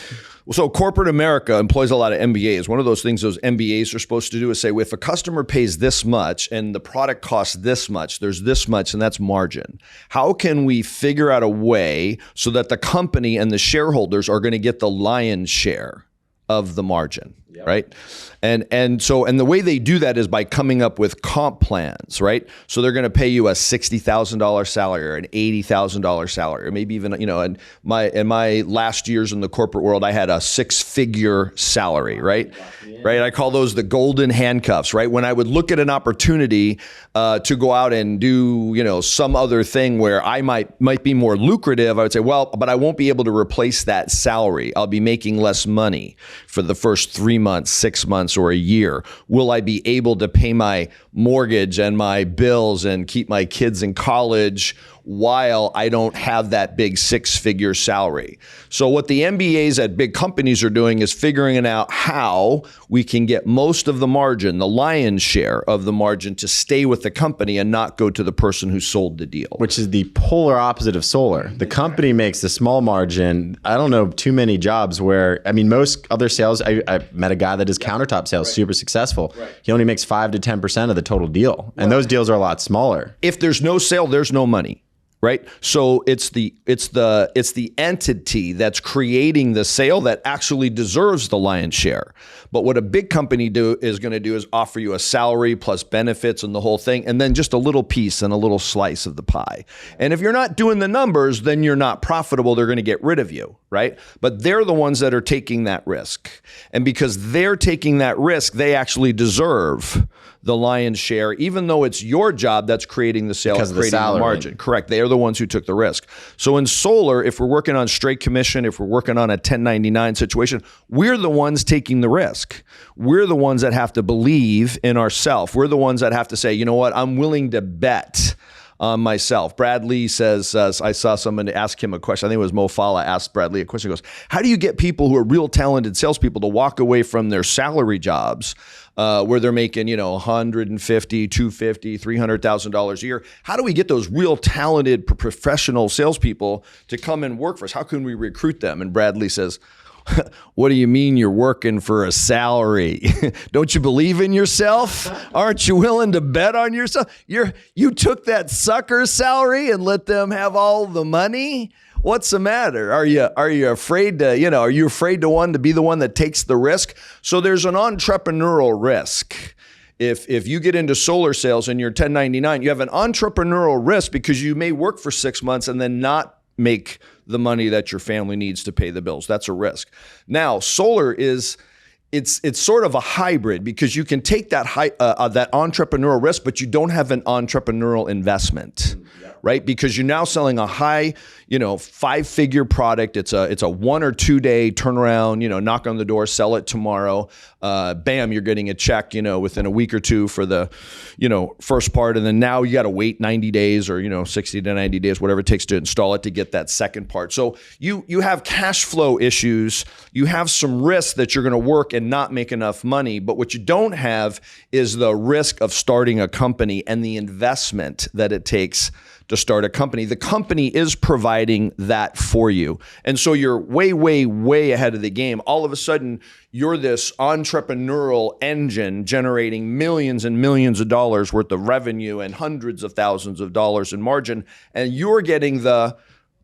So corporate America employs a lot of MBAs. One of those things those MBAs are supposed to do is say, well, if a customer pays this much and the product costs this much, there's this much, and that's margin. How can we figure out a way so that the company and the shareholders are going to get the lion's share of the margin? Yep. Right. And the way they do that is by coming up with comp plans, right? So they're going to pay you a $60,000 salary or an $80,000 salary, or maybe even, you know, in my last years in the corporate world, I had a 6-figure salary, right? Yeah. Right. I call those the golden handcuffs, right? When I would look at an opportunity to go out and do, you know, some other thing where I might be more lucrative, I would say, well, but I won't be able to replace that salary. I'll be making less money for the first 3 months, 6 months, or a year. Will I be able to pay my mortgage and my bills and keep my kids in college while I don't have that big 6-figure salary? So what the MBAs at big companies are doing is figuring out how we can get most of the margin, the lion's share of the margin, to stay with the company and not go to the person who sold the deal. Which is the polar opposite of solar. The company makes the small margin. I don't know too many jobs where, I mean, most other sales, I met a guy that does countertop sales, super successful. Right. He only makes 5 to 10% of the total deal. And those deals are a lot smaller. If there's no sale, there's no money. Right. So it's the entity that's creating the sale that actually deserves the lion's share. But what a big company is going to do is offer you a salary plus benefits and the whole thing, and then just a little piece and a little slice of the pie. And if you're not doing the numbers, then you're not profitable. They're going to get rid of you. Right. But they're the ones that are taking that risk. And because they're taking that risk, they actually deserve the lion's share, even though it's your job that's creating the sale, creating the margin. Correct. They are the the ones who took the risk. So in solar, if we're working on straight commission, if we're working on a 1099 situation, we're the ones taking the risk. We're the ones that have to believe in ourselves. We're the ones that have to say, you know what, I'm willing to bet on myself. Brad Lee says, I saw someone ask him a question. I think it was Mo Fala asked Brad Lee a question. He goes, how do you get people who are real talented salespeople to walk away from their salary jobs where they're making, $150,000, $250,000, $300,000 a year? How do we get those real talented professional salespeople to come and work for us? How can we recruit them? And Brad Lee says, what do you mean you're working for a salary? Don't you believe in yourself? Aren't you willing to bet on yourself? You took that sucker salary and let them have all the money? What's the matter? Are you afraid to, are you afraid to be the one that takes the risk? So there's an entrepreneurial risk. If you get into solar sales and you're 1099, you have an entrepreneurial risk because you may work for 6 months and then not make the money that your family needs to pay the bills. That's a risk. Now, solar it's sort of a hybrid because you can take that that entrepreneurial risk, but you don't have an entrepreneurial investment, right? Because you're now selling a high, 5-figure product. It's a 1 or 2 day turnaround, knock on the door, sell it tomorrow. Bam, you're getting a check, within a week or two for the, first part. And then now you got to wait 90 days or, 60 to 90 days, whatever it takes to install it to get that second part. So you have cash flow issues. You have some risk that you're going to work and not make enough money. But what you don't have is the risk of starting a company and the investment that it takes to start a company. The company is providing that for you. And so you're way, way, way ahead of the game. All of a sudden, you're this entrepreneurial engine generating millions and millions of dollars worth of revenue and hundreds of thousands of dollars in margin. And you're getting the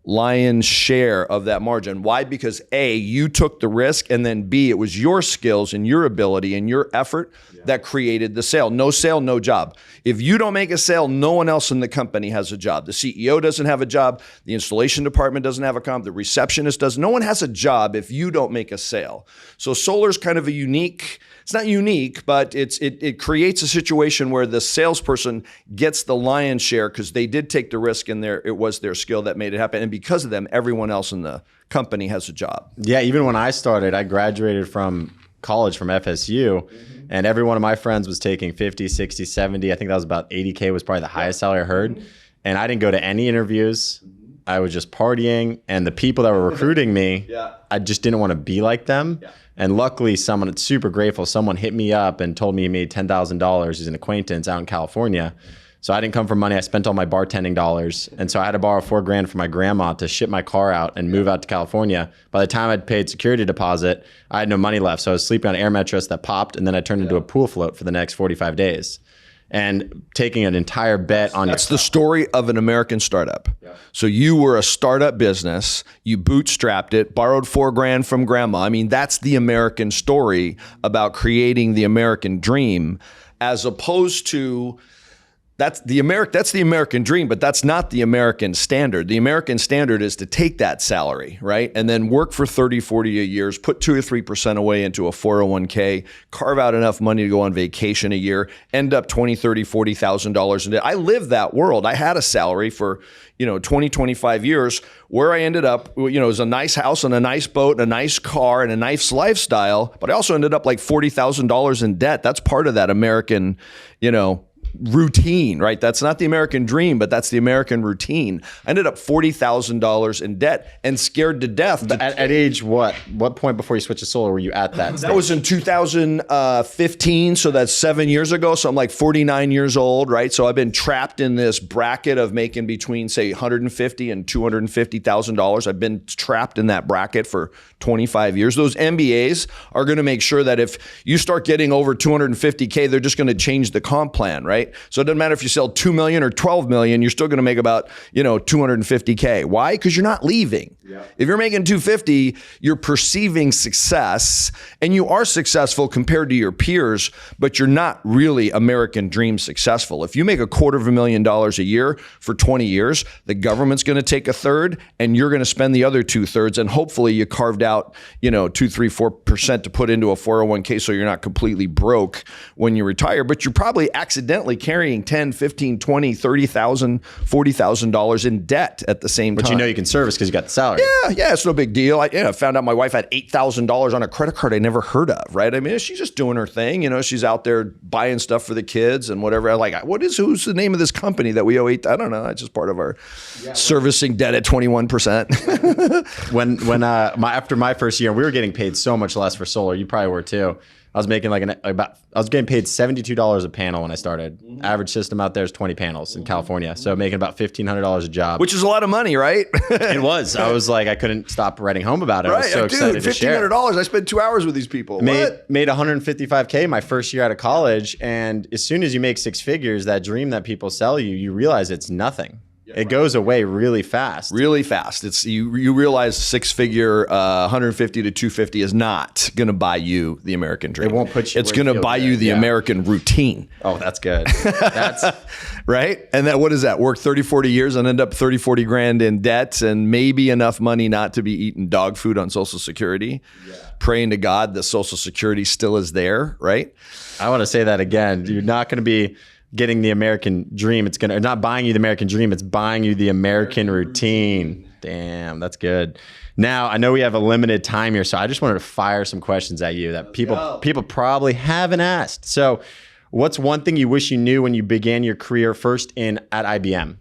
lion's share of that margin. Why? Because A, you took the risk, and then B, it was your skills and your ability and your effort that created the sale. No sale, no job. If you don't make a sale, no one else in the company has a job. The CEO doesn't have a job. The installation department doesn't have a job. The receptionist does. No one has a job if you don't make a sale. So solar's kind of a unique, it's not unique, but it creates a situation where the salesperson gets the lion's share because they did take the risk and it was their skill that made it happen. And because of them, everyone else in the company has a job. Yeah, even when I started, I graduated from college from FSU, and every one of my friends was taking 50, 60, 70. I think that was about 80K was probably the highest salary I heard. And I didn't go to any interviews. I was just partying, and the people that were recruiting me, I just didn't want to be like them. And luckily, someone, super grateful, someone hit me up and told me he made $10,000. He's an acquaintance out in California. So I didn't come from money. I spent all my bartending dollars. And so I had to borrow $4,000 from my grandma to ship my car out and move out to California. By the time I'd paid security deposit, I had no money left. So I was sleeping on an air mattress that popped, and then I turned into a pool float for the next 45 days. And taking an entire bet on That's the story of an American startup. So you were a startup business, you bootstrapped it, borrowed $4,000 from grandma. I mean, that's the American story about creating the American dream, as opposed to that's the American dream, but that's not the American standard. The American standard is to take that salary, right? And then work for 30, 40 years, put 2 or 3% away into a 401k, carve out enough money to go on vacation a year, end up $20,000, $30,000, $40,000 in debt. I lived that world. I had a salary for 20, 25 years where I ended up, it was a nice house and a nice boat and a nice car and a nice lifestyle, but I also ended up like $40,000 in debt. That's part of that American, routine, right? That's not the American dream, but that's the American routine. I ended up $40,000 in debt and scared to death. At age what? What point before you switched to solar were you at that stage? That was in 2015, so that's 7 years ago. So I'm like 49 years old, right? So I've been trapped in this bracket of making between, say, $150,000 and $250,000. I've been trapped in that bracket for 25 years. Those MBAs are going to make sure that if you start getting over 250K, they're just going to change the comp plan, right? So it doesn't matter if you sell 2 million or 12 million, you're still going to make about, 250K. Why? Because you're not leaving. If you're making 250, you're perceiving success, and you are successful compared to your peers, but you're not really American dream successful. If you make $250,000 a year for 20 years, the government's going to take a third, and you're going to spend the other 2/3, and hopefully you carved out, 2, 3, 4% to put into a 401k so you're not completely broke when you retire, but you're probably accidentally accidentally carrying $10, $15, $20, $30,000, $40,000 in debt at the same time. But you know you can service because you got the salary. Yeah, it's no big deal. I found out my wife had $8,000 on a credit card I never heard of, right? I mean, she's just doing her thing. She's out there buying stuff for the kids and whatever. Who's the name of this company that we owe I don't know. It's just part of our servicing debt at 21%. After my first year, we were getting paid so much less for solar. You probably were too. I was making I was getting paid $72 a panel when I started. Average system out there is 20 panels in California. So making about $1,500 a job. Which is a lot of money, right? It was. I was like, I couldn't stop writing home about it. I was so excited to share. $1,500. I spent 2 hours with these people. Made $155K my first year out of college. And as soon as you make six figures, that dream that people sell you, you realize it's nothing. It goes away really fast. Really fast. It's you realize six-figure 150 to 250 is not going to buy you the American dream. It won't put you. It's going to buy you the American routine. Oh, that's good. That's right. And what is that? Work 30, 40 years and end up 30, 40 grand in debt and maybe enough money not to be eating dog food on Social Security. Yeah. Praying to God that Social Security still is there, right? I want to say that again. You're not going to be getting the American dream. It's not buying you the American dream. It's buying you the American routine. Damn, that's good. Now, I know we have a limited time here, so I just wanted to fire some questions at you that people probably haven't asked. So what's one thing you wish you knew when you began your career first at IBM?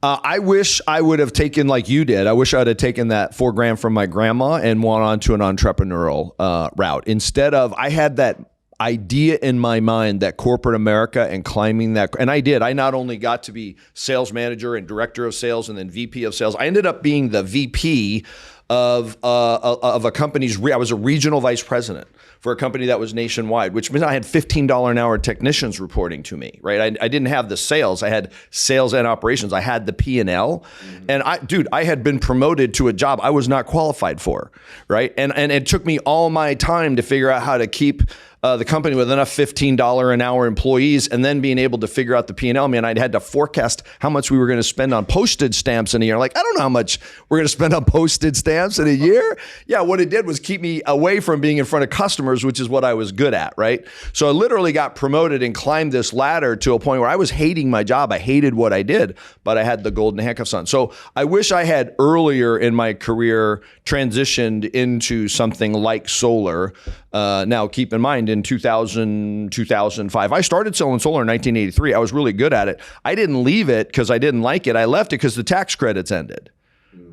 I wish I would have taken, like you did, I wish I would have taken that $4,000 from my grandma and went on to an entrepreneurial route. Instead of, I had that idea in my mind that corporate America and climbing that, and I did. I not only got to be sales manager and director of sales and then VP of sales, I ended up being the VP of a company's, I was a regional vice president for a company that was nationwide, which means I had $15 an hour technicians reporting to me, right? I didn't have the sales. I had sales and operations. I had the P&L. And I had been promoted to a job I was not qualified for, right? And it took me all my time to figure out how to keep the company with enough $15 an hour employees and then being able to figure out the P&L. Man, I'd had to forecast how much we were going to spend on postage stamps in a year. Like, I don't know how much we're going to spend on postage stamps in a year. Yeah, what it did was keep me away from being in front of customers, which is what I was good at, right? So I literally got promoted and climbed this ladder to a point where I was hating my job. I hated what I did, but I had the golden handcuffs on. So I wish I had earlier in my career transitioned into something like solar. Now, keep in mind, in 2000, 2005, I started selling solar in 1983. I was really good at it. I didn't leave it because I didn't like it. I left it because the tax credits ended,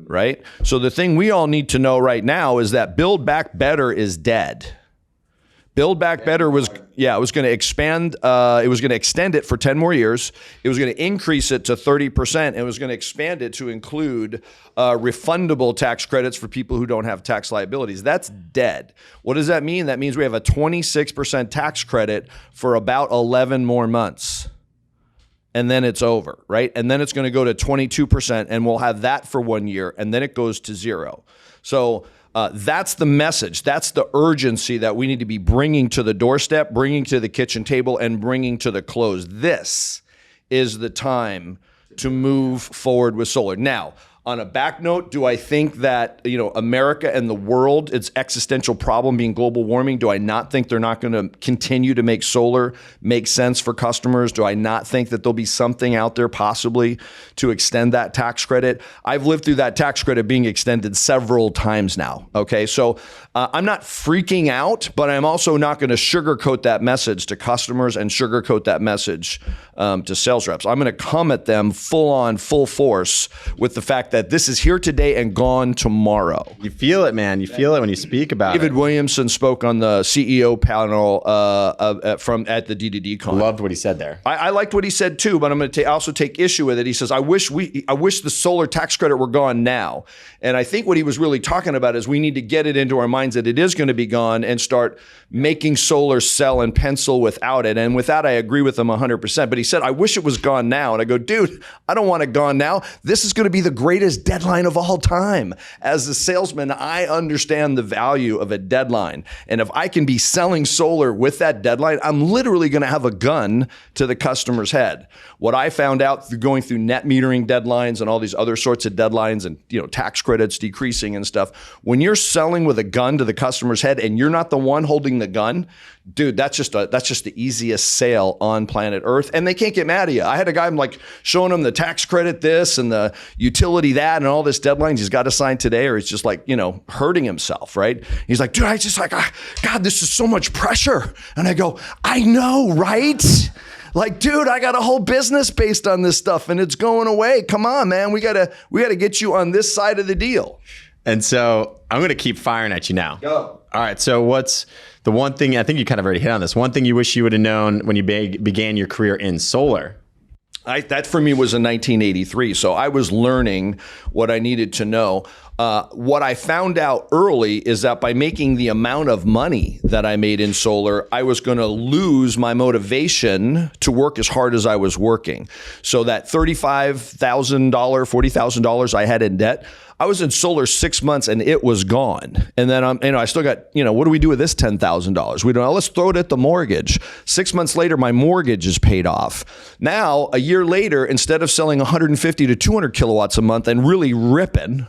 right? So the thing we all need to know right now is that Build Back Better is dead. Build Back Better was, it was going to expand. It was going to extend it for 10 more years. It was going to increase it to 30%. And it was going to expand it to include refundable tax credits for people who don't have tax liabilities. That's dead. What does that mean? That means we have a 26% tax credit for about 11 more months. And then it's over, right? And then it's going to go to 22%, and we'll have that for 1 year, and then it goes to zero. So that's the message. That's the urgency that we need to be bringing to the doorstep, bringing to the kitchen table, and bringing to the close. This is the time to move forward with solar. Now, on a back note, do I think that, America and the world, its existential problem being global warming, do I not think they're not going to continue to make solar make sense for customers? Do I not think that there'll be something out there possibly to extend that tax credit? I've lived through that tax credit being extended several times now, okay? So I'm not freaking out, but I'm also not going to sugarcoat that message to customers and sugarcoat that message to sales reps. I'm going to come at them full on, full force with the fact that this is here today and gone tomorrow. You feel it, man. You feel it when you speak about David Williamson spoke on the CEO panel at the DDD Con. Loved what he said there. I liked what he said too, but I'm going to also take issue with it. He says, I wish the solar tax credit were gone now. And I think what he was really talking about is we need to get it into our minds that it is going to be gone and start making solar sell and pencil without it. And with that, I agree with him 100%. But he said, I wish it was gone now. And I go, dude, I don't want it gone now. This is going to be the greatest deadline of all time. As a salesman, I understand the value of a deadline. And if I can be selling solar with that deadline, I'm literally going to have a gun to the customer's head. What I found out through going through net metering deadlines and all these other sorts of deadlines and tax credits decreasing and stuff, when you're selling with a gun to the customer's head and you're not the one holding the gun, dude, that's just the easiest sale on planet Earth. And they can't get mad at you. I had a guy, I'm like showing him the tax credit this and the utility that and all this deadlines he's got to sign today, or he's just like, hurting himself, right? He's like, dude, I just like, God, this is so much pressure. And I go, I know, right? Like, dude, I got a whole business based on this stuff and it's going away. Come on, man. We gotta get you on this side of the deal. And so I'm going to keep firing at you now. Go. All right. So what's the one thing, I think you kind of already hit on this, one thing you wish you would have known when you began your career in solar? That for me was in 1983. So I was learning what I needed to know. What I found out early is that by making the amount of money that I made in solar, I was going to lose my motivation to work as hard as I was working. So that $35,000, $40,000 I had in debt, I was in solar 6 months and it was gone. And then I still got, what do we do with this $10,000? We don't know. Let's throw it at the mortgage. 6 months later, my mortgage is paid off. Now, a year later, instead of selling 150 to 200 kilowatts a month and really ripping,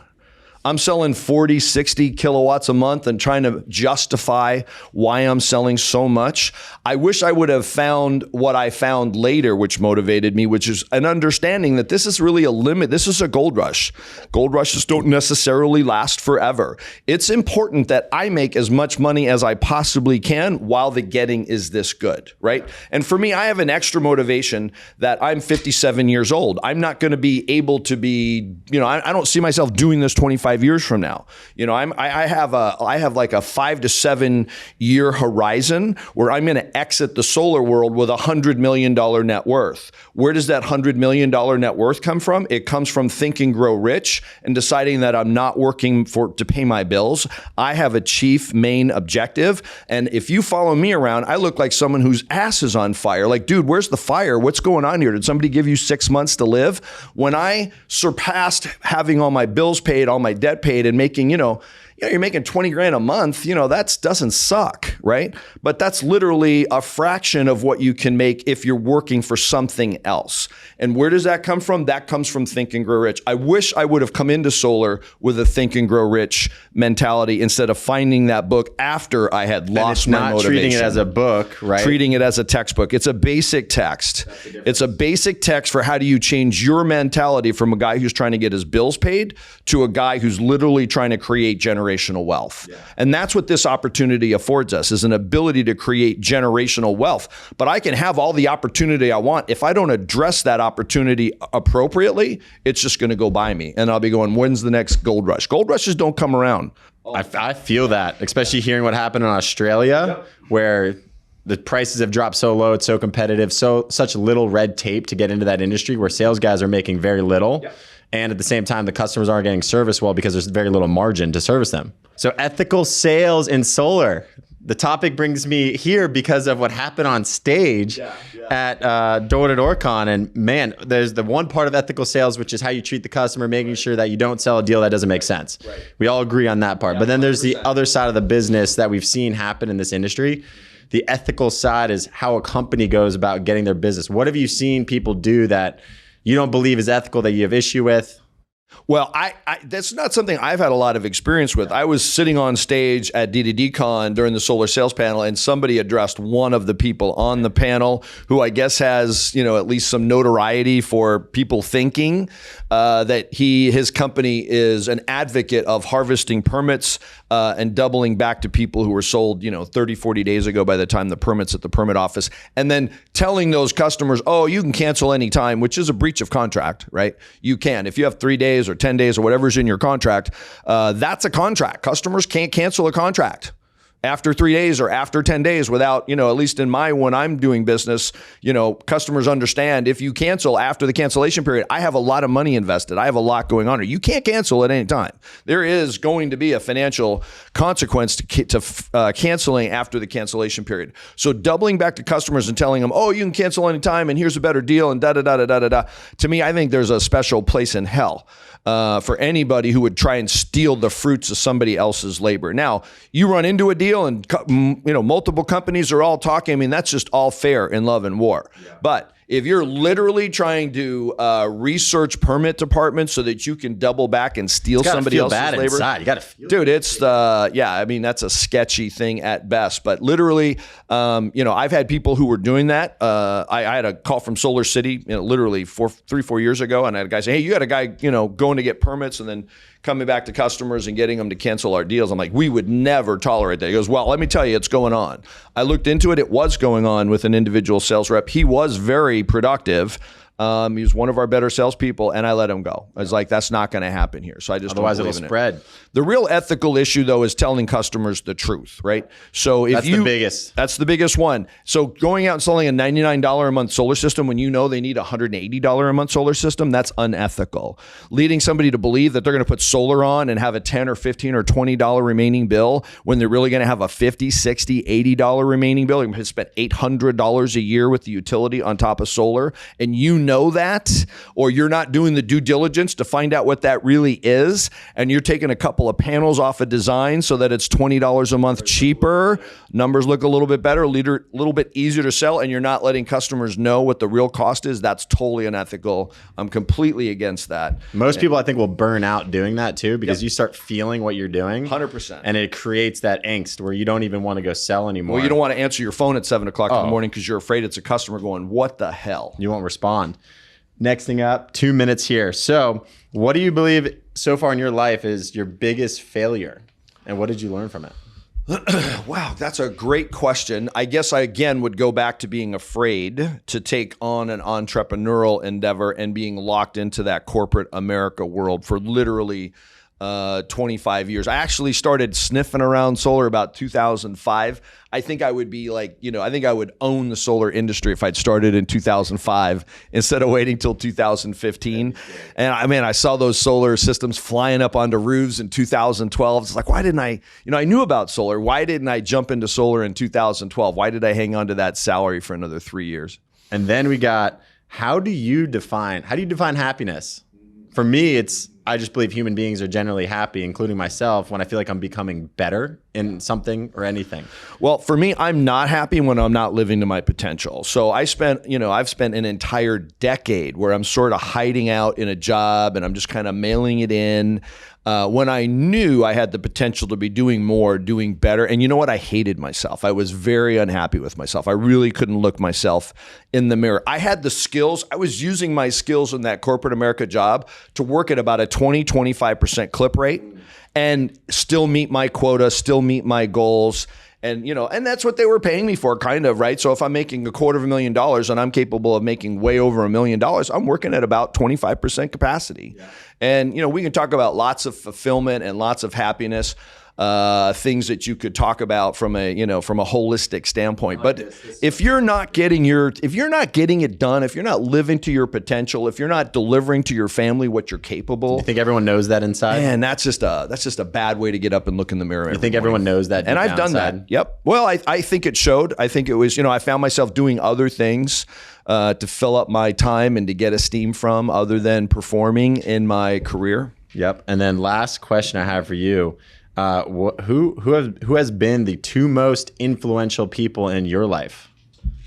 I'm selling 40, 60 kilowatts a month and trying to justify why I'm selling so much. I wish I would have found what I found later, which motivated me, which is an understanding that this is really a limit. This is a gold rush. Gold rushes don't necessarily last forever. It's important that I make as much money as I possibly can while the getting is this good, right? And for me, I have an extra motivation that I'm 57 years old. I'm not going to be able to be, I don't see myself doing this 25 years from now. I have like a 5 to 7 year horizon where I'm going to exit the solar world with $100 million net worth. Where does that $100 million net worth come from? It comes from Think and Grow Rich and deciding that I'm not working to pay my bills. I have a chief main objective. And if you follow me around, I look like someone whose ass is on fire. Like, dude, where's the fire? What's going on here? Did somebody give you 6 months to live? When I surpassed having all my bills paid, all my debt paid, and making, you're making 20 grand a month, that doesn't suck, right? But that's literally a fraction of what you can make if you're working for something else. And where does that come from? That comes from Think and Grow Rich. I wish I would have come into solar with a Think and Grow Rich mentality instead of finding that book after I had lost my motivation. Not treating it as a book, right? Treating it as a textbook. It's a basic text. It's a basic text for how do you change your mentality from a guy who's trying to get his bills paid to a guy who's literally trying to create generational wealth. Yeah. And that's what this opportunity affords us, is an ability to create generational wealth. But I can have all the opportunity I want. If I don't address that opportunity appropriately, it's just going to go by me. And I'll be going, when's the next gold rush? Gold rushes don't come around. I feel that, especially hearing what happened in Australia, where the prices have dropped so low, it's so competitive, such little red tape to get into that industry where sales guys are making very little. Yep. And at the same time, the customers aren't getting serviced well because there's very little margin to service them. So ethical sales in solar. The topic brings me here because of what happened on stage at Door-to-Door Con. And man, there's the one part of ethical sales, which is how you treat the customer, making sure that you don't sell a deal that doesn't make sense. Right. We all agree on that part. Yeah, but then there's 100%. The other side of the business that we've seen happen in this industry. The ethical side is how a company goes about getting their business. What have you seen people do that you don't believe is ethical, that you have issue with? Well, that's not something I've had a lot of experience with. I was sitting on stage at DDDCon during the solar sales panel, and somebody addressed one of the people on the panel who I guess has, at least some notoriety for people thinking that his company is an advocate of harvesting permits and doubling back to people who were sold, 30, 40 days ago by the time the permit's at the permit office, and then telling those customers, oh, you can cancel anytime, which is a breach of contract, right? You can. If you have 3 days or 10 days or whatever's in your contract, that's a contract. Customers can't cancel a contract after 3 days or after 10 days without, at least in when I'm doing business, customers understand if you cancel after the cancellation period, I have a lot of money invested. I have a lot going on here. You can't cancel at any time. There is going to be a financial consequence to canceling after the cancellation period. So doubling back to customers and telling them, oh, you can cancel anytime and here's a better deal and da-da-da-da-da-da. To me, I think there's a special place in hell for anybody who would try and steal the fruits of somebody else's labor. Now, you run into a deal and multiple companies are all talking. I mean, that's just all fair in love and war. Yeah. But If you're literally trying to research permit departments so that you can double back and steal somebody else's labor, inside. You got to feel, dude, it's I mean, that's a sketchy thing at best. But literally, I've had people who were doing that. I had a call from Solar City, literally 3-4 years ago, and I had a guy say, "Hey, you got a guy, going to get permits and then coming back to customers and getting them to cancel our deals." I'm like, we would never tolerate that. He goes, "Well, let me tell you, it's going on." I looked into it. It was going on with an individual sales rep. He was very productive. He was one of our better salespeople, and I let him go. I was like, that's not going to happen here. So I just otherwise don't it'll believe in spread. it. The real ethical issue, though, is telling customers the truth, right? So if That's the biggest. That's the biggest one. So going out and selling a $99 a month solar system when you know they need a $180 a month solar system, that's unethical. Leading somebody to believe that they're going to put solar on and have a $10 or $15 or $20 remaining bill when they're really going to have a $50, $60, $80 remaining bill. You're going to spend $800 a year with the utility on top of solar, and you know that, or you're not doing the due diligence to find out what that really is, and you're taking a couple of panels off a design so that it's $20 a month cheaper, numbers look a little bit better, a little bit easier to sell, and you're not letting customers know what the real cost is. That's totally unethical. I'm completely against that. Most people, I think, will burn out doing that too, because you start feeling what you're doing 100%, and it creates that angst where you don't even want to go sell anymore. Well, you don't want to answer your phone at 7 o'clock in the morning because you're afraid it's a customer going, "What the hell?" You won't respond. Next thing up, 2 minutes here. So what do you believe so far in your life is your biggest failure? And what did you learn from it? Wow, that's a great question. I guess I, again, would go back to being afraid to take on an entrepreneurial endeavor and being locked into that corporate America world for literally 25 years. I actually started sniffing around solar about 2005. I think I would be like, I think I would own the solar industry if I'd started in 2005 instead of waiting till 2015. And I saw those solar systems flying up onto roofs in 2012. It's like, why didn't I, I knew about solar. Why didn't I jump into solar in 2012? Why did I hang on to that salary for another 3 years? And then we got, how do you define happiness? For me, I just believe human beings are generally happy, including myself, when I feel like I'm becoming better in something or anything. Well, for me, I'm not happy when I'm not living to my potential. So I've spent an entire decade where I'm sort of hiding out in a job and I'm just kind of mailing it in. When I knew I had the potential to be doing more, doing better. And you know what? I hated myself. I was very unhappy with myself. I really couldn't look myself in the mirror. I had the skills. I was using my skills in that corporate America job to work at about a 20-25% clip rate and still meet my quota, still meet my goals. And, and that's what they were paying me for, kind of, right? So if I'm making $250,000 and I'm capable of making way over $1 million, I'm working at about 25% capacity. Yeah. And, we can talk about lots of fulfillment and lots of happiness, things that you could talk about from a holistic standpoint. But if you're not getting it done, if you're not living to your potential, if you're not delivering to your family what you're capable. You think everyone knows that inside? Man, that's just a bad way to get up and look in the mirror. You think everyone knows that? And I've done that. Yep. Well, I think it showed. I think it was, I found myself doing other things to fill up my time and to get esteem from other than performing in my career. Yep. And then last question I have for you. Who has been the two most influential people in your life?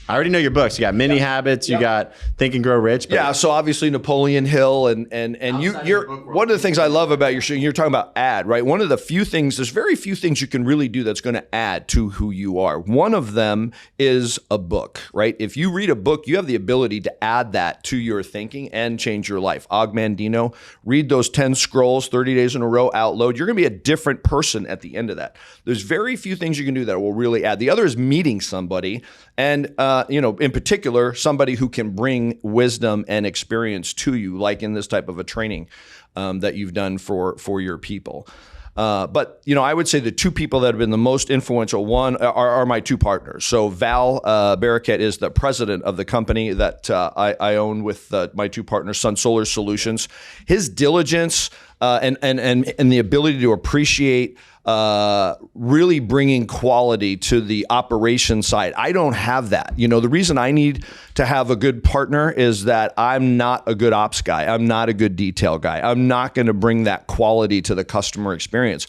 I already know your books. You got Mini Habits. You got Think and Grow Rich. But so obviously Napoleon Hill and you're one of the things I love about your show. You're talking about add, right? One of the few things. There's very few things you can really do that's going to add to who you are. One of them is a book, right? If you read a book, you have the ability to add that to your thinking and change your life. Og Mandino, read those 10 scrolls, 30 days in a row, out loud. You're going to be a different person at the end of that. There's very few things you can do that will really add. The other is meeting somebody and in particular, somebody who can bring wisdom and experience to you, like in this type of a training that you've done for your people. But I would say the two people that have been the most influential are my two partners. So Val Barraquette is the president of the company that I own with my two partners, Sun Solar Solutions. His diligence and the ability to appreciate really bringing quality to the operation side. I don't have that. The reason I need to have a good partner is that I'm not a good ops guy. I'm not a good detail guy. I'm not going to bring that quality to the customer experience.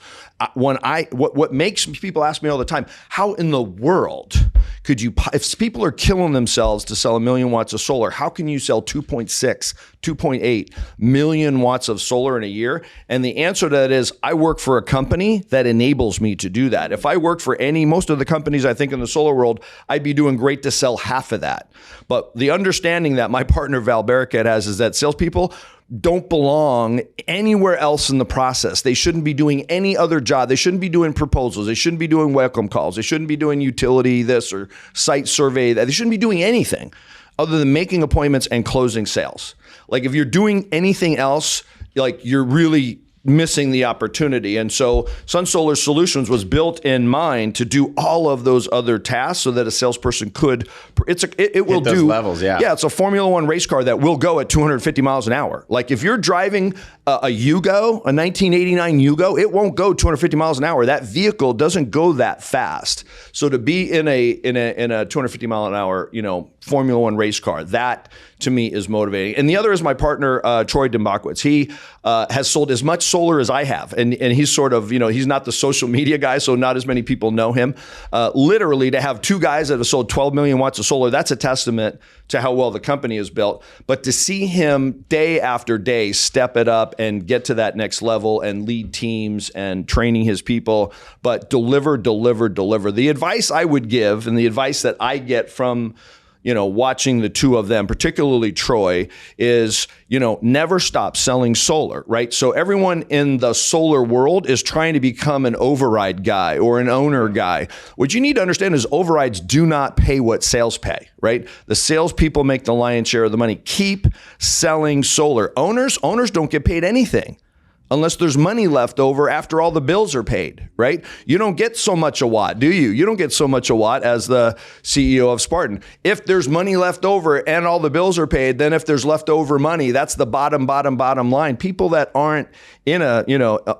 What makes people ask me all the time, how in the world could you, if people are killing themselves to sell 1 million watts of solar, how can you sell 2.6, 2.8 million watts of solar in a year? And the answer to that is, I work for a company that enables me to do that. If I worked for most of the companies I think in the solar world, I'd be doing great to sell half of that. But the understanding that my partner Val Barricade has is that salespeople don't belong anywhere else in the process. They shouldn't be doing any other job. They shouldn't be doing proposals. They shouldn't be doing welcome calls. They shouldn't be doing utility this or site survey that. They shouldn't be doing anything other than making appointments and closing sales. Like if you're doing anything else, like you're really missing the opportunity. And so Sun Solar Solutions was built in mind to do all of those other tasks so that a salesperson could, it will do levels. Yeah. Yeah. It's a Formula One race car that will go at 250 miles an hour. Like if you're driving a Yugo, a 1989 Yugo, it won't go 250 miles an hour. That vehicle doesn't go that fast. So to be in a 250 mile an hour, Formula One race car, that to me is motivating. And the other is my partner, Troy Dimbakowitz. He has sold as much solar as I have. And he's sort of, he's not the social media guy, so not as many people know him. Literally to have two guys that have sold 12 million watts of solar, that's a testament to how well the company is built. But to see him day after day step it up and get to that next level and lead teams and training his people, but deliver. The advice I would give and the advice that I get from watching the two of them, particularly Troy, is, never stop selling solar, right? So everyone in the solar world is trying to become an override guy or an owner guy. What you need to understand is overrides do not pay what sales pay, right? The salespeople make the lion's share of the money. Keep selling solar. Owners don't get paid anything unless there's money left over after all the bills are paid, right? You don't get so much a watt, do you? You don't get so much a watt as the CEO of Spartan. If there's money left over and all the bills are paid, then if there's leftover money, that's the bottom line. People that aren't in a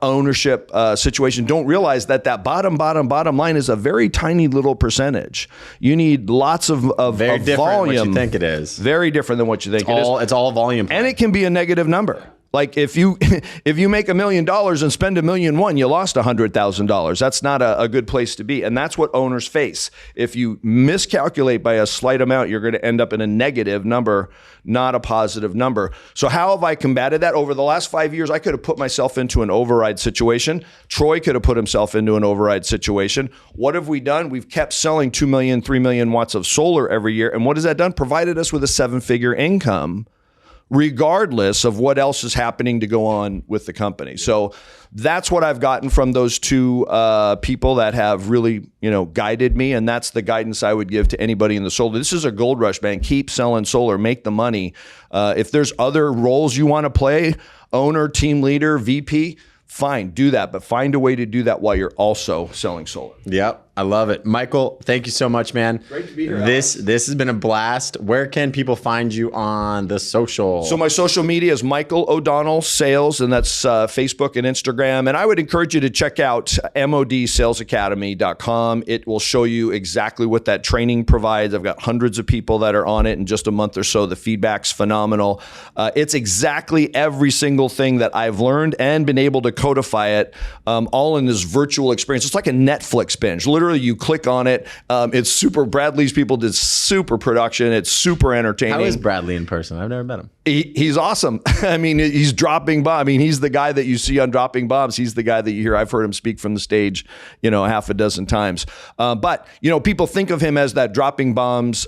ownership situation don't realize that bottom line is a very tiny little percentage. You need lots of very different volume. Than what you think it is. Very different than what you think it is. It's all volume. And it can be a negative number. Like if you make $1 million and spend $1.1 million, you lost $100,000. That's not a good place to be. And that's what owners face. If you miscalculate by a slight amount, you're going to end up in a negative number, not a positive number. So how have I combated that? Over the last 5 years, I could have put myself into an override situation. Troy could have put himself into an override situation. What have we done? We've kept selling 2 million, 3 million watts of solar every year. And what has that done? Provided us with a 7-figure income, regardless of what else is happening to go on with the company. So that's what I've gotten from those two people that have really, guided me. And that's the guidance I would give to anybody in the solar. This is a gold rush, man. Keep selling solar, make the money. If there's other roles you want to play, owner, team leader, VP, fine, do that. But find a way to do that while you're also selling solar. Yep. I love it. Michael, thank you so much, man. Great to be here. This has been a blast. Where can people find you on the social? So my social media is Michael O'Donnell Sales, and that's Facebook and Instagram. And I would encourage you to check out modsalesacademy.com. It will show you exactly what that training provides. I've got hundreds of people that are on it in just a month or so. The feedback's phenomenal. It's exactly every single thing that I've learned and been able to codify it all in this virtual experience. It's like a Netflix binge. Literally, you click on it. It's super. Bradley's people did super production. It's super entertaining. How is Bradley in person? I've never met him. He's awesome. I mean, he's dropping bombs. I mean, he's the guy that you see on Dropping Bombs. He's the guy that you hear. I've heard him speak from the stage, half a dozen times. But people think of him as that Dropping Bombs,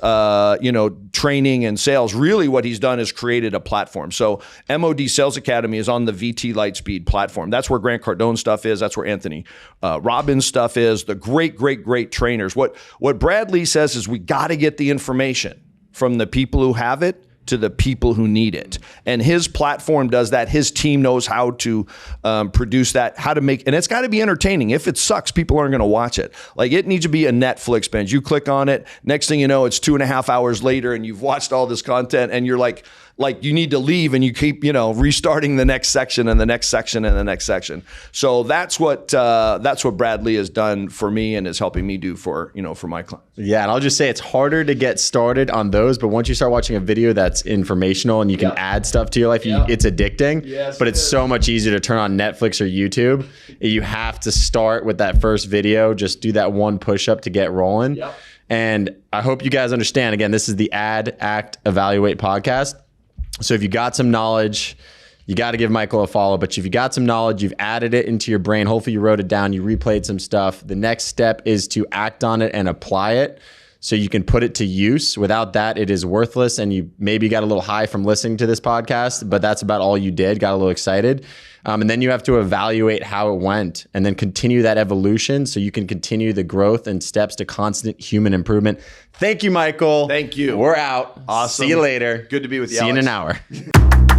training and sales. Really, what he's done is created a platform. So MOD Sales Academy is on the VT Lightspeed platform. That's where Grant Cardone's stuff is. That's where Anthony Robbins' stuff is. The great trainers. What Bradley says is we got to get the information from the people who have it to the people who need it. And his platform does that. His team knows how to produce that, how to make, and it's got to be entertaining. If it sucks, people aren't going to watch it. Like it needs to be a Netflix binge. You click on it, next thing you know, it's 2.5 hours later and you've watched all this content and you're like, like you need to leave and you keep, restarting the next section and the next section and the next section. So that's what Bradley has done for me and is helping me do for my clients. Yeah, and I'll just say it's harder to get started on those, but once you start watching a video that's informational and you can add stuff to your life, it's addicting. Yes, but it's so much easier to turn on Netflix or YouTube. You have to start with that first video, just do that one push-up to get rolling. Yep. And I hope you guys understand, again, this is the Add, Act, Evaluate podcast. So if you got some knowledge, you got to give Michael a follow. But if you got some knowledge, you've added it into your brain, hopefully you wrote it down, you replayed some stuff. The next step is to act on it and apply it so you can put it to use. Without that, it is worthless. And you maybe got a little high from listening to this podcast, but that's about all you did, got a little excited. And then you have to evaluate how it went and then continue that evolution so you can continue the growth and steps to constant human improvement. Thank you, Michael. Thank you. We're out. Awesome. See you later. Good to be with you, See you in Alex. an hour.